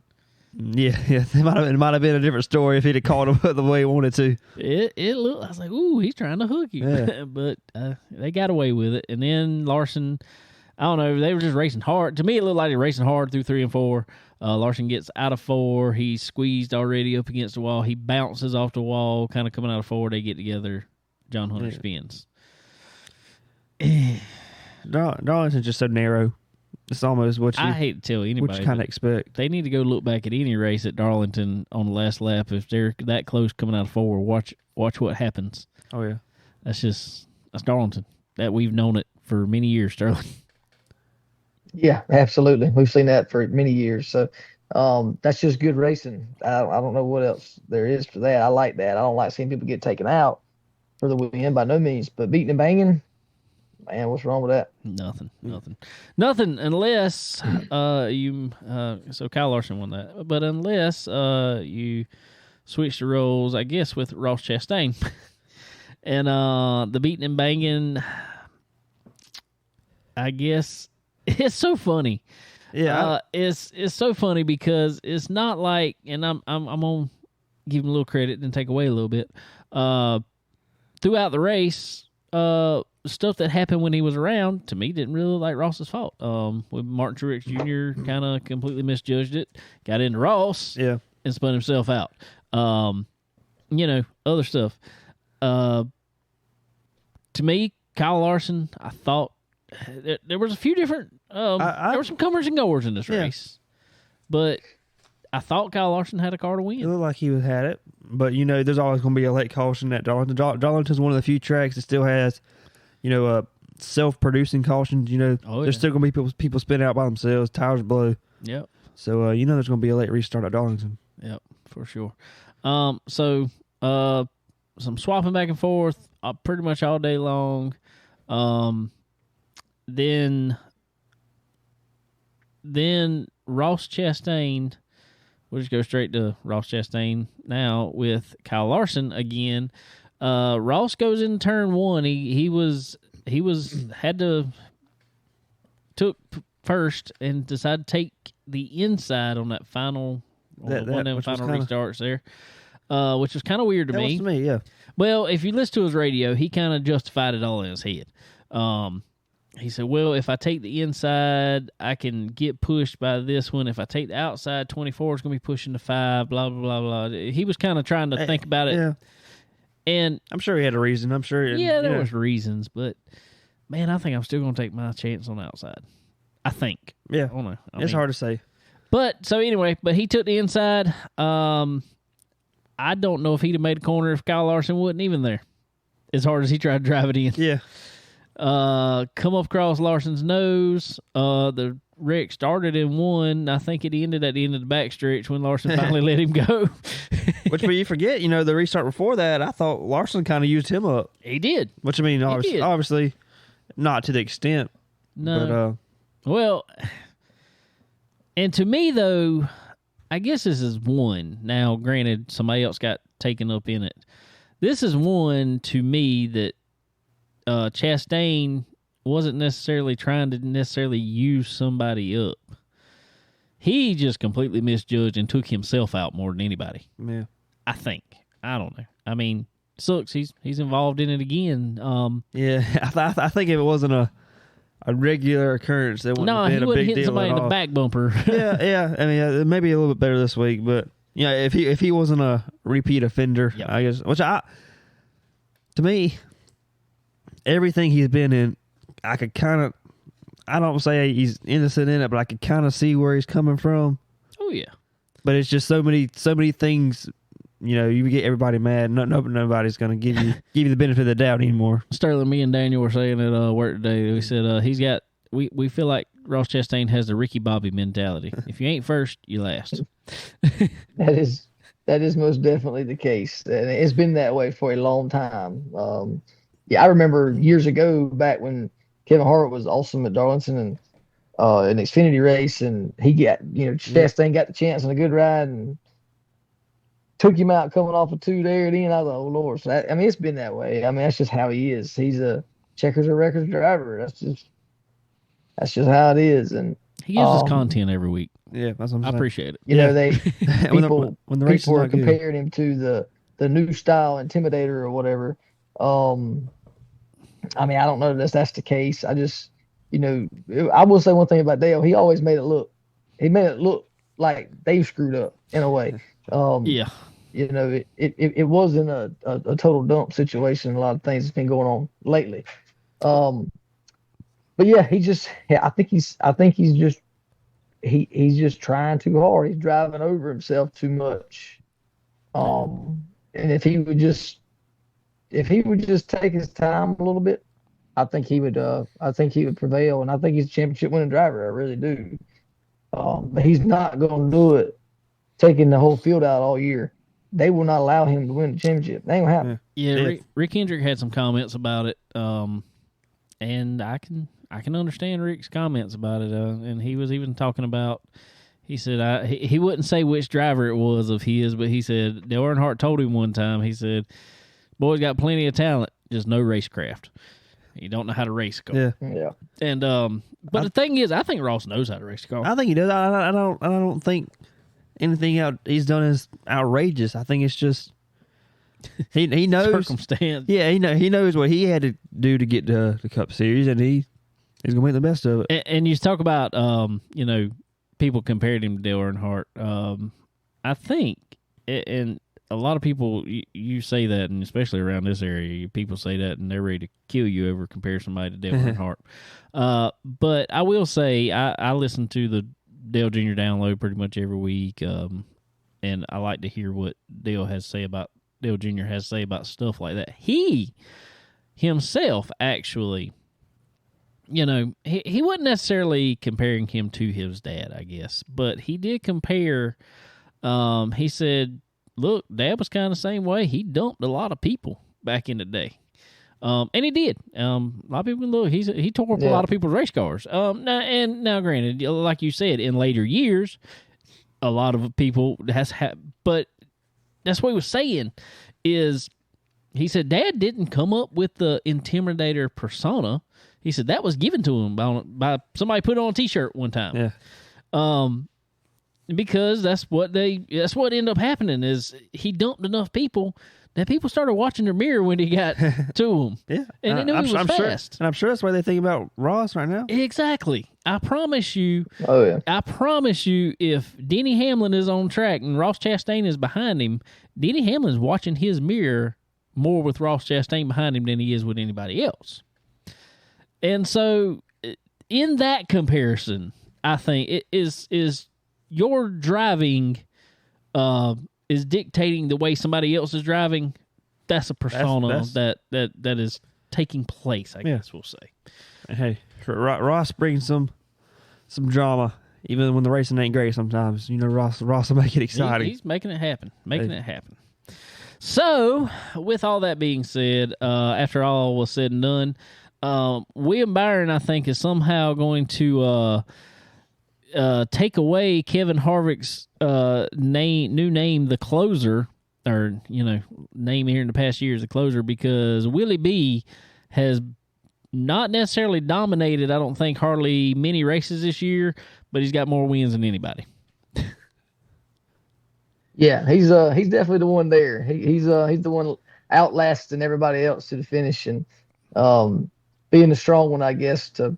it might have been a different story if he'd have caught him the way he wanted to. It looked, I was like, ooh, he's trying to hook you. Yeah. But they got away with it. And then Larson, I don't know, they were just racing hard. To me, it looked like they were racing hard through 3 and 4. Larson gets out of 4. He's squeezed already up against the wall. He bounces off the wall, kind of coming out of 4. They get together. John Hunter spins. Darlington's just so narrow. It's almost what you... I hate to tell anybody. What you kind of expect. They need to go look back at any race at Darlington on the last lap. If they're that close coming out of 4, watch what happens. Oh, yeah. That's Darlington. That we've known it for many years, Sterling. Yeah, absolutely. We've seen that for many years. So that's just good racing. I don't know what else there is for that. I like that. I don't like seeing people get taken out for the win by no means. But beating and banging, man, what's wrong with that? Nothing unless so Kyle Larson won that. But unless you switch the roles, I guess, with Ross Chastain. And the beating and banging, I guess... It's so funny. Yeah. It's so funny because it's not like, and I'm gonna give him a little credit and take away a little bit. Throughout the race, stuff that happened when he was around, to me, didn't really look like Ross's fault. With Martin Truex Jr. kind of completely misjudged it, got into Ross, and spun himself out. Other stuff. To me, Kyle Larson, I thought there was a few different. There were some comers and goers in this race, but I thought Kyle Larson had a car to win. It looked like he had it, but there's always going to be a late caution at Darlington. Darlington's one of the few tracks that still has, self-producing cautions. There's still going to be people spinning out by themselves, tires blow. Yep. So there's going to be a late restart at Darlington. Yep, for sure. So some swapping back and forth pretty much all day long. Then Ross Chastain, we'll just go straight to Ross Chastain now with Kyle Larson again. Ross goes in turn 1. He took first and decided to take the inside on that final one of them final restarts there, which was kind of weird to me. That was to me, yeah. Well, if you listen to his radio, he kind of justified it all in his head. He said, well, if I take the inside, I can get pushed by this one. If I take the outside, 24 is going to be pushing the 5, blah, blah, blah, blah. He was kind of trying to think about it. Yeah. And I'm sure he had a reason. I'm sure. There was reasons. But, man, I think I'm still going to take my chance on the outside. I think. Yeah. I don't know. It's hard to say. But, so anyway, he took the inside. I don't know if he'd have made a corner if Kyle Larson wasn't even there, as hard as he tried to drive it in. Yeah. Come up across Larson's nose. The wreck started in 1. I think it ended at the end of the backstretch when Larson finally let him go. Which, but you forget, the restart before that, I thought Larson kind of used him up. He did. Which, obviously not to the extent. No. But, well, and to me, though, I guess this is one. Now, granted, somebody else got taken up in it. This is one, to me, that Chastain wasn't necessarily trying to use somebody up. He just completely misjudged and took himself out more than anybody. Yeah. I think. I don't know. I mean, sucks. He's involved in it again. Yeah, I think if it wasn't a regular occurrence, it wouldn't have been a big deal. No, he wouldn't hit somebody in the back bumper. yeah. I mean, maybe a little bit better this week, but if he wasn't a repeat offender, I guess. To me, everything he's been in, I I don't say he's innocent in it, but I can kind of see where he's coming from. Oh yeah. But it's just so many things. You know, you get everybody mad. Nobody's going to give you the benefit of the doubt anymore. Sterling, me and Daniel were saying at work today. We said he's got. We feel like Ross Chastain has the Ricky Bobby mentality. If you ain't first, you last. That is most definitely the case, and it's been that way for a long time. I remember years ago, back when Kevin Harvick was awesome at Darlington and an Xfinity race, and he got Chastain got the chance on a good ride and took him out coming off a 2 there, and I was like, oh Lord. So it's been that way. That's just how he is. He's a checkers and records driver. That's just how it is, and he gives us content every week. Yeah, that's what I'm saying. I appreciate it. People are comparing him to the new style Intimidator or whatever. I don't know if that's the case. I just, I will say one thing about Dale. He always made it look like they screwed up in a way. Yeah. It wasn't a total dump situation. A lot of things that's been going on lately. But yeah, I think he's just trying too hard. He's driving over himself too much. And if he would just take his time a little bit, I think he would prevail, and I think he's a championship winning driver. I really do. But he's not going to do it taking the whole field out all year. They will not allow him to win the championship. That ain't gonna happen. Yeah, Rick Hendrick had some comments about it, and I can understand Rick's comments about it. And he was even talking about. He said he wouldn't say which driver it was of his, but he said Dale Earnhardt told him one time. He said, "Boy's got plenty of talent, just no racecraft. You don't know how to race a car." Yeah. And but the thing is, I think Ross knows how to race a car. I think he does. I don't think anything he's done is outrageous. I think it's just he knows circumstance. Yeah, he knows what he had to do to get to the Cup Series, and he's gonna make the best of it. And you talk about people compared him to Dale Earnhardt. I think, and a lot of people you say that, and especially around this area, people say that, and they're ready to kill you over compare somebody to Dale Earnhardt. But I will say I listen to the Dale Jr. download pretty much every week, and I like to hear what Dale Jr. has to say about stuff like that. He himself actually, he wasn't necessarily comparing him to his dad, I guess, but he did compare. He said, "Look, Dad was kind of the same way. He dumped a lot of people back in the day." And he did. A lot of people look. He tore up a lot of people's race cars. Now, granted, like you said, in later years, a lot of people but that's what he was saying. Is he said Dad didn't come up with the Intimidator persona. He said that was given to him by somebody put it on a T-shirt one time. Yeah. Because that's what ended up happening is he dumped enough people. That people started watching their mirror when he got to him. Yeah. And they knew he was fast. And I'm sure that's why they think about Ross right now. Exactly. I promise you. Oh, yeah. I promise you, if Denny Hamlin is on track and Ross Chastain is behind him, Denny Hamlin's watching his mirror more with Ross Chastain behind him than he is with anybody else. And so, in that comparison, I think it is your driving is dictating the way somebody else is driving. That's a persona that is taking place, I guess we'll say. Hey, Ross brings some drama, even when the racing ain't great sometimes. Ross will make it exciting. He's making it happen. It happen. So, with all that being said, after all was said and done, William Byron, I think, is somehow going to take away Kevin Harvick's new name, the closer, or name here in the past years, the closer, because Willie B has not necessarily dominated. I don't think hardly many races this year, but he's got more wins than anybody. Yeah, he's definitely the one there. He's the one outlasting everybody else to the finish and being the strong one, I guess. To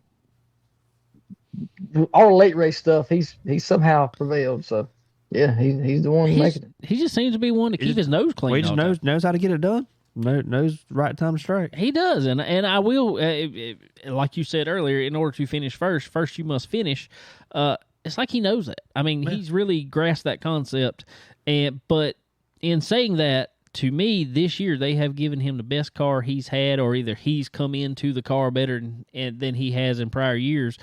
all the late race stuff, he's somehow prevailed. So yeah, he's the one making it. He just seems to be one to keep his nose clean. He just knows how to get it done. knows right time to strike. He does, and I will. Like you said earlier, in order to finish first you must finish. It's like he knows that. I mean, he's really grasped that concept. But in saying that, to me, this year they have given him the best car he's had, or either he's come into the car better than he has in prior years.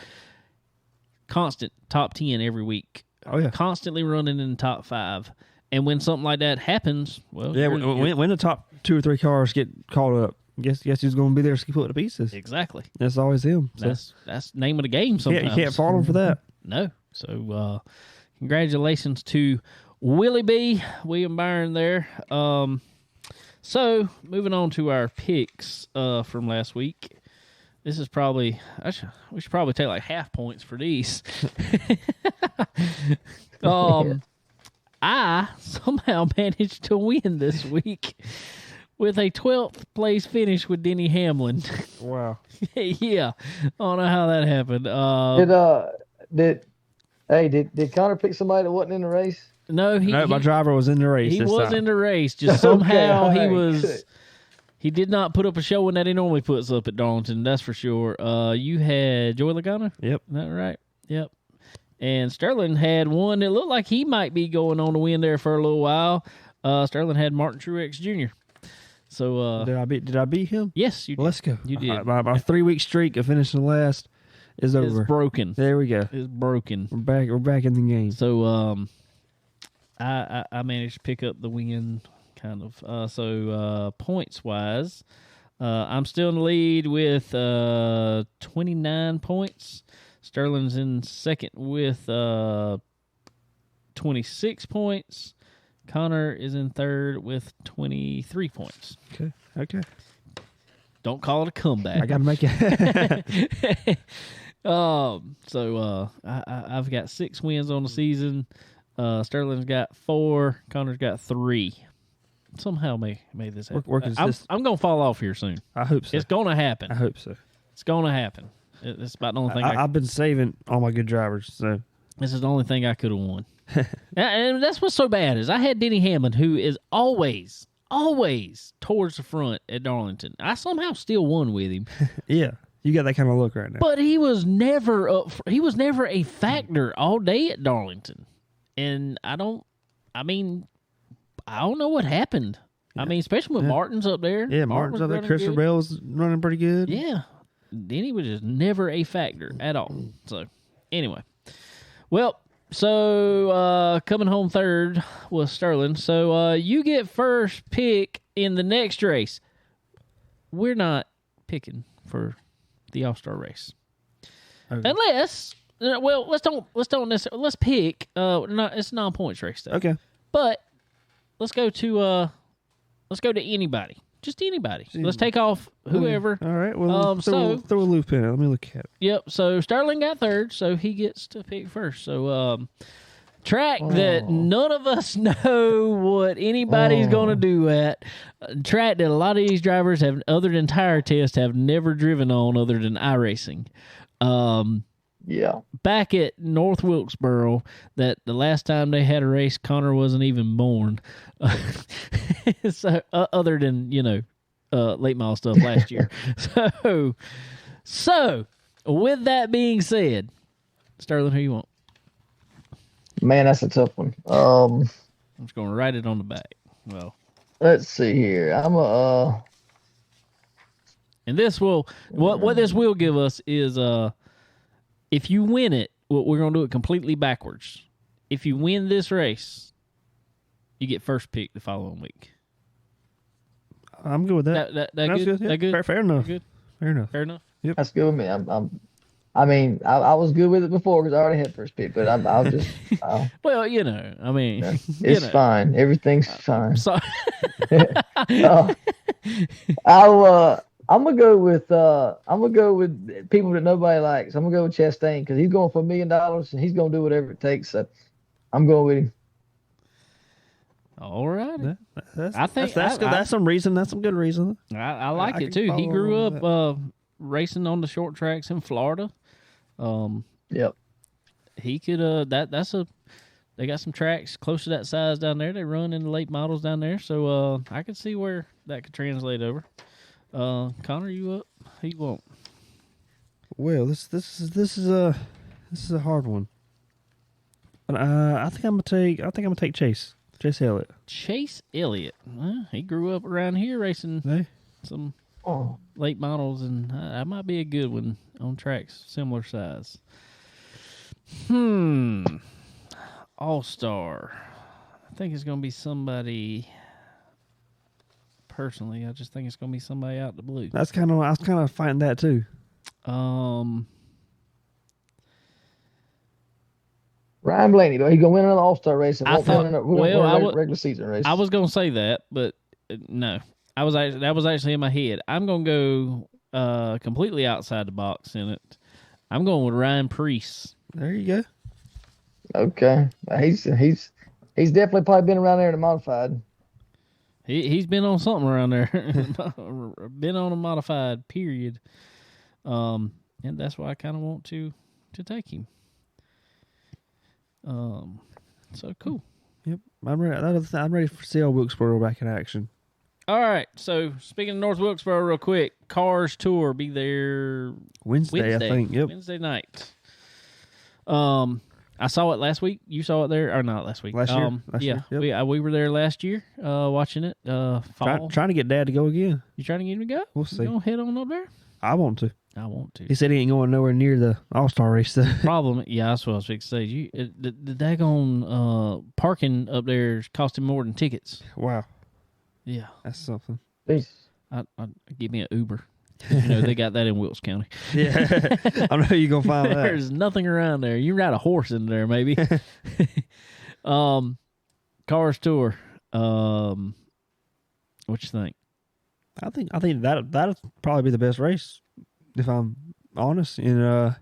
Constant top 10 every week. Oh yeah, constantly running in the top 5. And when something like that happens, well, yeah, when the top 2 or 3 cars get caught up, guess who's going to be there to put the pieces? Exactly. That's always him. So. That's the name of the game. Sometimes you can't fault him for that. No. So congratulations to Willie B, William Byron there. So moving on to our picks from last week. This is probably we should probably take like half points for these. I somehow managed to win this week with a 12th place finish with Denny Hamlin. Wow. Yeah. I don't know how that happened. Did Connor pick somebody that wasn't in the race? No, my driver was in the race. He was in the race. Just somehow okay, he was. Good. He did not put up a showing that he normally puts up at Darlington. That's for sure. You had Joey Logano. Yep. Is that right? Yep. And Sterling had one that looked like he might be going on to win there for a little while. Sterling had Martin Truex Jr. So did I beat him? Yes, you did. Let's go. You did. My 3-week streak of finishing last is over. It's broken. There we go. It's broken. We're back in the game. So I managed to pick up the win, kind of. So points wise, I'm still in the lead with 29 points. Sterling's in second with 26 points. Connor is in third with 23 points. Okay. Don't call it a comeback. I got to make it. So I've got 6 wins on the season. Sterling's got 4. Connor's got 3. Somehow made this happen. I'm going to fall off here soon. I hope so. It's going to happen. I hope so. It's going to happen. It's about the only thing I've been saving all my good drivers, so this is the only thing I could have won. And that's what's so bad is I had Denny Hamlin, who is always towards the front at Darlington. I somehow still won with him. Yeah, you got that kind of look right now. But he was never a factor all day at Darlington. And I don't know what happened. Yeah. I mean, especially when Martin's up there. Yeah, Martin's up there. Christopher Bell was running pretty good. Yeah. Denny was just never a factor at all. So, anyway. Well, so coming home third was Sterling. So, you get first pick in the next race. We're not picking for the All-Star race. Okay. Unless, let's pick. It's a non-points race, though. Okay. But let's go to anybody. Just anybody. Let's take off whoever. All right. Well, throw a loop in it. Let me look at it. Yep. So Sterling got third, so he gets to pick first. So track that none of us know what anybody's going to do at. Track that a lot of these drivers have, other than tire test, have never driven on other than iRacing. Yeah. Back at North Wilkesboro, that the last time they had a race, Connor wasn't even born. So other than, late model stuff last year. So with that being said, Sterling, who you want? Man, that's a tough one. I'm just going to write it on the back. Well, let's see here. and this will, what this will give us is, if you win it, we're going to do it completely backwards. If you win this race, you get first pick the following week. I'm good with that. That That's good? Yeah. That good? Fair enough. Good? Fair enough. Fair enough? Yep. That's good with me. I was good with it before because I already had first pick, but I'll just. Well, I mean, it's fine. Everything's fine. So, I'm gonna go with people that nobody likes. I'm gonna go with Chastain because he's going for $1 million and he's gonna do whatever it takes. So I'm going with him. All right. I think that's good. That's some reason. That's some good reason. I like it too. He grew up racing on the short tracks in Florida. Yep. He could. they got some tracks close to that size down there. They run in the late models down there, so I can see where that could translate over. Connor, you up? Who you want? Well, this is a hard one. But I think I'm gonna take Chase Elliott. Chase Elliott. Well, he grew up around here racing some late models, and that might be a good one on tracks similar size. All-Star. I think it's gonna be somebody. Personally, I just think it's gonna be somebody out the blue. I was kind of fighting that too. Ryan Blaney, but he's gonna win another All-Star race. And regular season race. I was gonna say that, but no, that was actually in my head. I'm gonna go completely outside the box in it. I'm going with Ryan Preece. There you go. Okay, he's definitely probably been around there in the modified. He's been on something around there. Been on a modified period. And that's why I kind of want to take him. So cool. Yep, I'm ready for see old Wilkesboro back in action. All right. So speaking of North Wilkesboro, real quick, Cars Tour be there Wednesday, I think. Yep, Wednesday night. I saw it last week. You saw it there, or not last week? Last year. Yep. We were there last year, watching it. Fall. Trying to get Dad to go again. You trying to get him to go? We'll see. You gonna head on up there? I want to. He said he ain't going nowhere near the All-Star race. Problem, yeah, that's what I was fixing to say. The daggone parking up there is costing more than tickets. Wow. Yeah, that's something. Peace. I give me an Uber. You know they got that in Wilkes County. Yeah, I know you're gonna find that. There's nothing around there. You ride a horse in there, maybe. Cars Tour. What you think? I think that'll probably be the best race, if I'm honest. And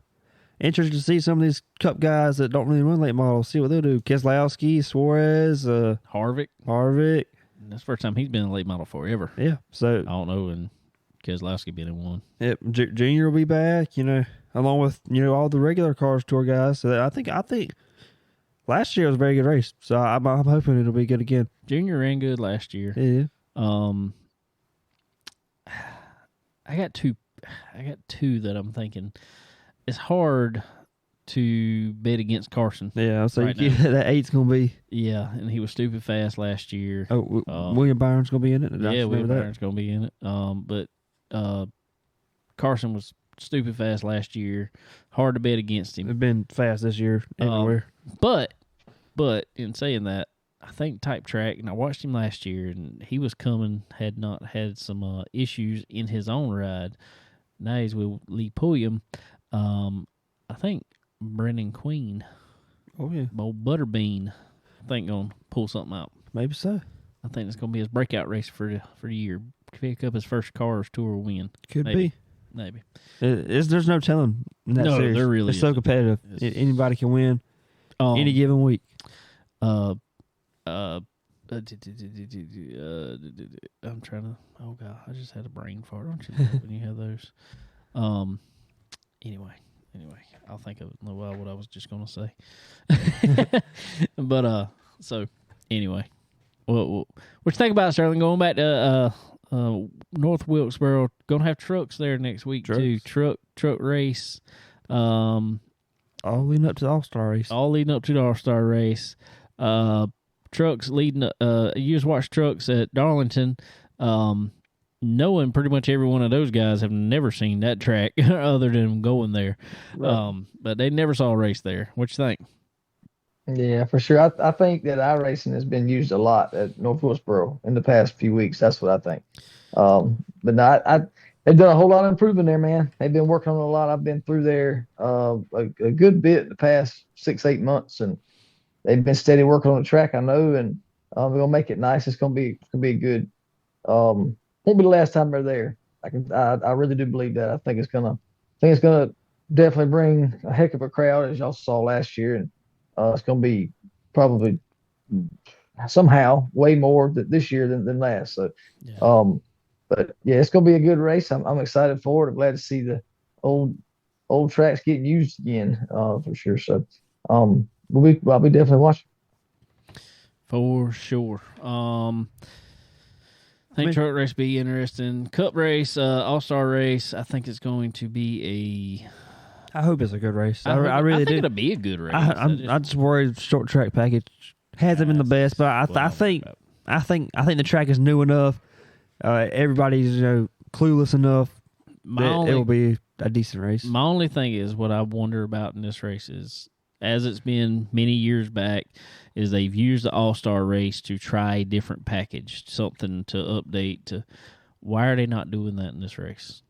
interested to see some of these Cup guys that don't really run late models. See what they'll do. Keselowski, Suarez, Harvick. That's the first time he's been in a late model forever. Yeah, so I don't know, and Keselowski been in one. Yep, Junior will be back. Along with all the regular Cars Tour guys. So I think last year was a very good race. So I'm hoping it'll be good again. Junior ran good last year. Yeah. I got two that I'm thinking. It's hard to bet against Carson. Yeah, so that 8's gonna be. Yeah, and he was stupid fast last year. Oh, William Byron's gonna be in it. Yeah, William Byron's gonna be in it. But Carson was stupid fast last year. Hard to bet against him. It's been fast this year everywhere. But in saying that, I think Type Track, and I watched him last year, and he was coming, had not had some issues in his own ride. Now he's with Lee Pulliam. I think Brendan Queen, old Butterbean, I think gonna pull something out. Maybe so. I think it's gonna be his breakout race for the year. Pick up his first Cars Tour win. Could be. Maybe. There's no telling in that series. There really it's so competitive. Anybody can win any given week. I'm trying to. Oh God, I just had a brain fart. Don't you love when you have those? Anyway, I'll think of what I was just gonna say. But so anyway, what you think about, Sterling? Going back to North Wilkesboro, gonna have trucks there next week too. Truck race. All leading up to the All-Star race. Trucks leading. You just watch trucks at Darlington. Knowing pretty much every one of those guys have never seen that track other than going there. Right. But they never saw a race there. What you think? Yeah, for sure. I think that iRacing has been used a lot at North Wilkesboro in the past few weeks. That's what I think. But no, they've done a whole lot of improving there, man. They've been working on a lot. I've been through there a good bit the past 6-8 months, and they've been steady working on the track, I know, and they're gonna make it nice. It's gonna be good. Won't be the last time they're there. I really do believe that. I think it's gonna definitely bring a heck of a crowd, as y'all saw last year, and it's gonna be probably somehow way more this year than last. So, yeah. But yeah, it's gonna be a good race. I'm excited for it. I'm glad to see the old tracks getting used again, for sure. So, I'll be definitely watching. For sure. I think truck race be interesting. Cup race, All-Star race, I think it's going to be I hope it's a good race. I I really think do. it'll be a good race. I'm just worried short track package hasn't been the best, but I think the track is new enough. Everybody's clueless enough that it will be a decent race. My only thing is what I wonder about in this race is, as it's been many years back, is they've used the All-Star race to try a different package, something to update to. Why are they not doing that in this race?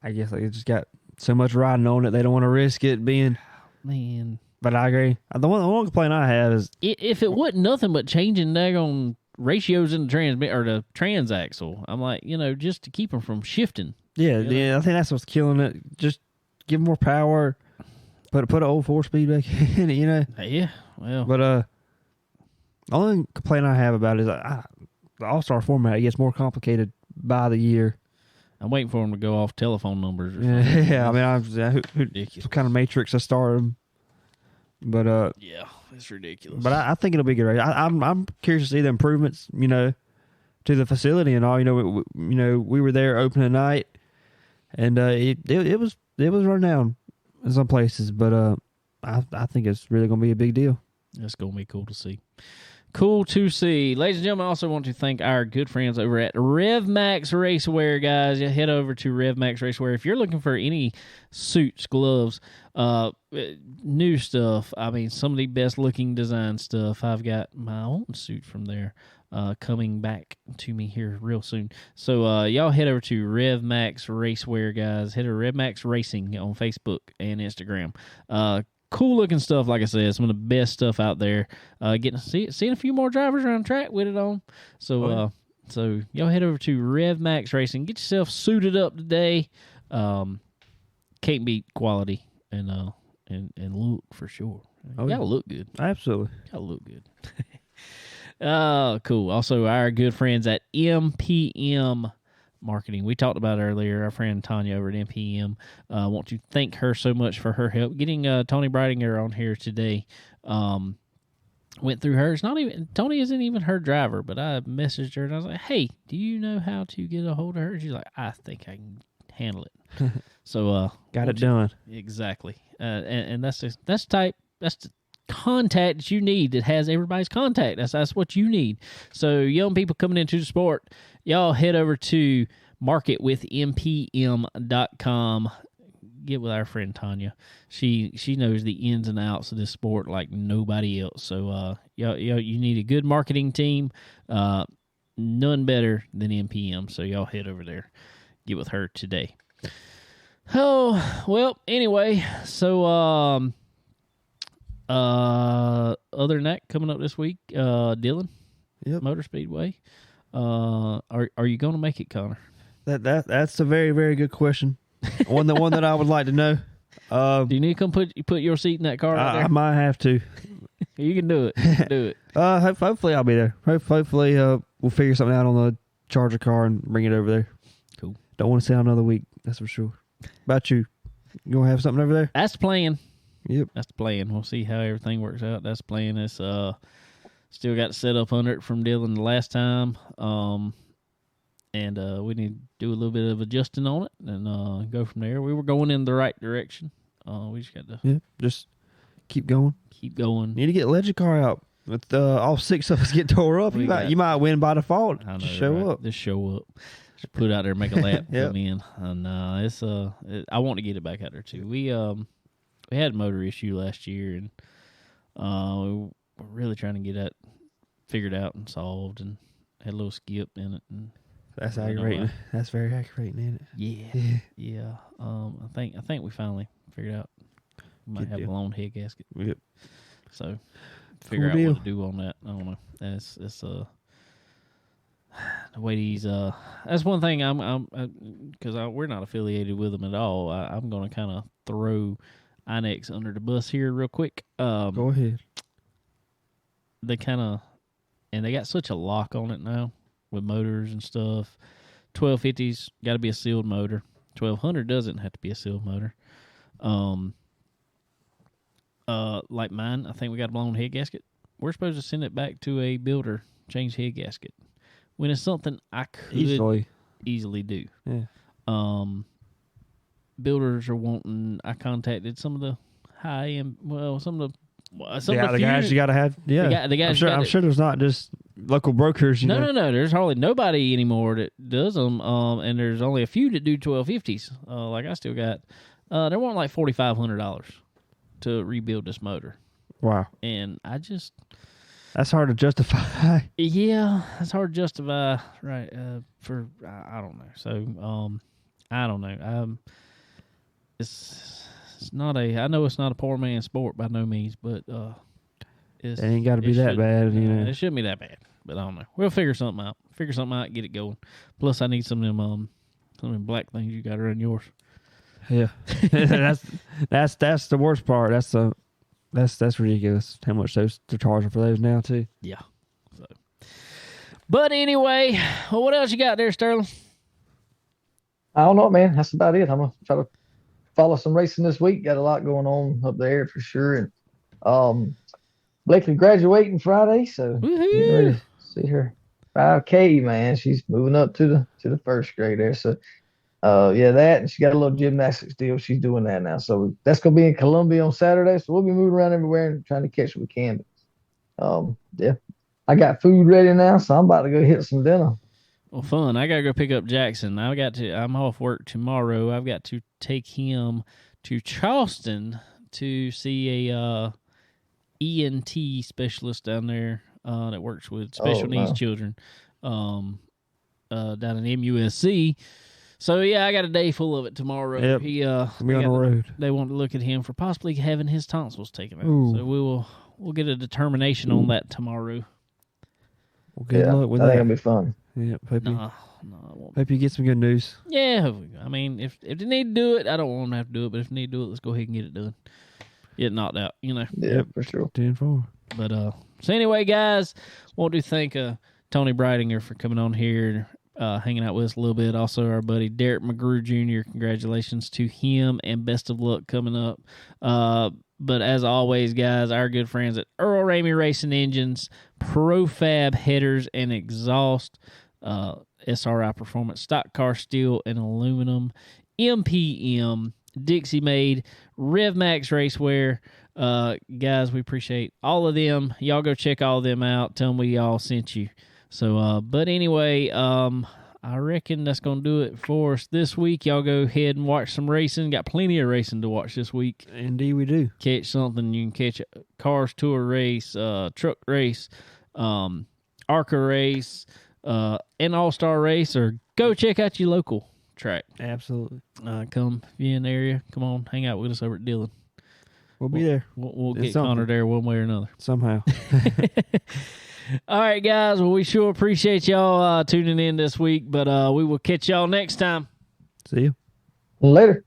I guess they just got so much riding on it, they don't want to risk it being. Man. But I agree. The one complaint I have is if it wasn't nothing but changing daggone ratios in the transaxle, I'm like, just to keep them from shifting. Yeah, I think that's what's killing it. Just give more power. Put an old 4-speed back in it, Yeah, well. But the only complaint I have about it is the All-Star format gets more complicated by the year. I'm waiting for them to go off telephone numbers or something. Yeah, I mean, ridiculous. What kind of matrix I start them. But yeah, it's ridiculous. But I think it'll be good. I'm curious to see the improvements, to the facility and all. We were there opening night, and it was run down in some places, but I think it's really going to be a big deal. It's going to be cool to see. Cool to see. Ladies and gentlemen, I also want to thank our good friends over at RevMax Racewear, guys. You head over to RevMax Racewear. If you're looking for any suits, gloves, new stuff, I mean, some of the best-looking design stuff, I've got my own suit from there coming back to me here real soon. So y'all head over to RevMax Racewear, guys. Head over to RevMax Racing on Facebook and Instagram. Cool looking stuff, like I said, some of the best stuff out there. Seeing a few more drivers around the track with it on. So so y'all head over to RevMax Racing. Get yourself suited up today. Can't beat quality and look for sure. You gotta look good. Absolutely. Gotta look good. Oh, cool. Also, our good friends at MPM Marketing. We talked about earlier, our friend Tanya over at MPM. Want to thank her so much for her help getting Toni Breidinger on here today. Went through her. It's not even Toni isn't even her driver, but I messaged her and I was like, "Hey, do you know how to get a hold of her?" She's like, "I think I can handle it." So got it done. Exactly. And that's the contact that you need that has everybody's contact. That's what you need. So young people coming into the sport, y'all head over to marketwithmpm.com. Get with our friend Tanya. She knows the ins and outs of this sport like nobody else. So you need a good marketing team. None better than MPM. So y'all head over there. Get with her today. Oh, well, anyway, so other than that, coming up this week, Dillon, Motor Speedway. Are you going to make it, Connor? That's a very, very good question. one that I would like to know. Do you need to come put your seat in that car right there? I might have to. You can do it. You can do it. Hopefully I'll be there. Hopefully we'll figure something out on the Charger car and bring it over there. Cool. Don't want to sit out another week. That's for sure. About you? You gonna have something over there? That's the plan. Yep. That's the plan. We'll see how everything works out. That's the plan. It's still got set up under it from Dillon the last time. And we need to do a little bit of adjusting on it and go from there. We were going in the right direction. We just got to just keep going. Keep going. Need to get Legend car out. With all 6 of us get tore up, you might win by default. I know, just show up. Just show up. Just put it out there, make a lap, come in. And it's I want to get it back out there too. We had a motor issue last year, and we're really trying to get that figured out and solved, and had a little skip in it. And that's aggravating. That's very aggravating, isn't it? Yeah. I think we finally figured out. We might have a blown head gasket. Yep. So figure out what to do on that. I don't know. It's the way these that's one thing I'm because we're not affiliated with them at all. I'm going to kind of throw Inex under the bus here real quick. Go ahead. They got such a lock on it now with motors and stuff. 1250's got to be a sealed motor. 1200 doesn't have to be a sealed motor. Like mine, I think we got a blown head gasket. we're supposed to send it back to a builder, change head gasket. When it's something I could easily do. Yeah. Builders are wanting. I contacted some of the high end. Well, some of the guys you got to have. Yeah, the guys. I'm sure there's not just local brokers. No. There's hardly nobody anymore that does them. And there's only a few that do 1250s. Like I still got. They want like $4,500 to rebuild this motor. Wow. And I just. That's hard to justify. Yeah, that's hard to justify, right? I don't know. So, I don't know. It's not a. I know it's not a poor man's sport by no means, but it ain't got to be that bad, you know. It shouldn't be that bad, but I don't know. We'll figure something out. Get it going. Plus, I need some of them black things you got around yours. Yeah, that's the worst part. That's ridiculous. How much they're charging for those now too. Yeah. So, but anyway, well, what else you got there, Sterling? I don't know, man. That's about it. I'm gonna try to follow some racing this week. Got a lot going on up there for sure. And Blakely graduating Friday, so getting ready to see her 5K, man. She's moving up to the first grade there. So that, and she got a little gymnastics deal. She's doing that now. So that's gonna be in Columbia on Saturday. So we'll be moving around everywhere and trying to catch what we can. But, I got food ready now, so I'm about to go hit some dinner. Well, fun. I gotta go pick up Jackson. I'm off work tomorrow. I've got to take him to Charleston to see a ENT specialist down there that works with special needs children down in MUSC. So yeah, I got a day full of it tomorrow. Yep. Be on the road. They want to look at him for possibly having his tonsils taken out. Ooh. So we'll get a determination on that tomorrow. Well, good luck with that. I think it'll be fun. Yeah, No, hope you get some good news. Yeah, I mean, if they need to do it, I don't want them to have to do it. But if they need to do it, let's go ahead and get it done. Get it knocked out, you know. Yeah, for sure. 10-4. But so anyway, guys, want to thank Toni Breidinger for coming on here, hanging out with us a little bit. Also, our buddy Derrick McGrew Jr. Congratulations to him, and best of luck coming up. But as always, guys, our good friends at Earl Ramey Racing Engines, Profab Headers and Exhaust, SRI Performance, Stock Car Steel and Aluminum, MPM, Dixie Made, RevMax Racewear. Guys, we appreciate all of them. Y'all go check all of them out. Tell them we all sent you. So, but anyway, I reckon that's going to do it for us this week. Y'all go ahead and watch some racing. Got plenty of racing to watch this week. Indeed we do. Catch something. You can catch a Cars Tour race, truck race, ARCA race, an all-star race, or go check out your local track. Absolutely. Come if you're in the area. Come on, hang out with us over at Dillon. We'll be there. We'll get Connor there one way or another. Somehow. All right, guys. Well, we sure appreciate y'all tuning in this week, but we will catch y'all next time. See you. Later.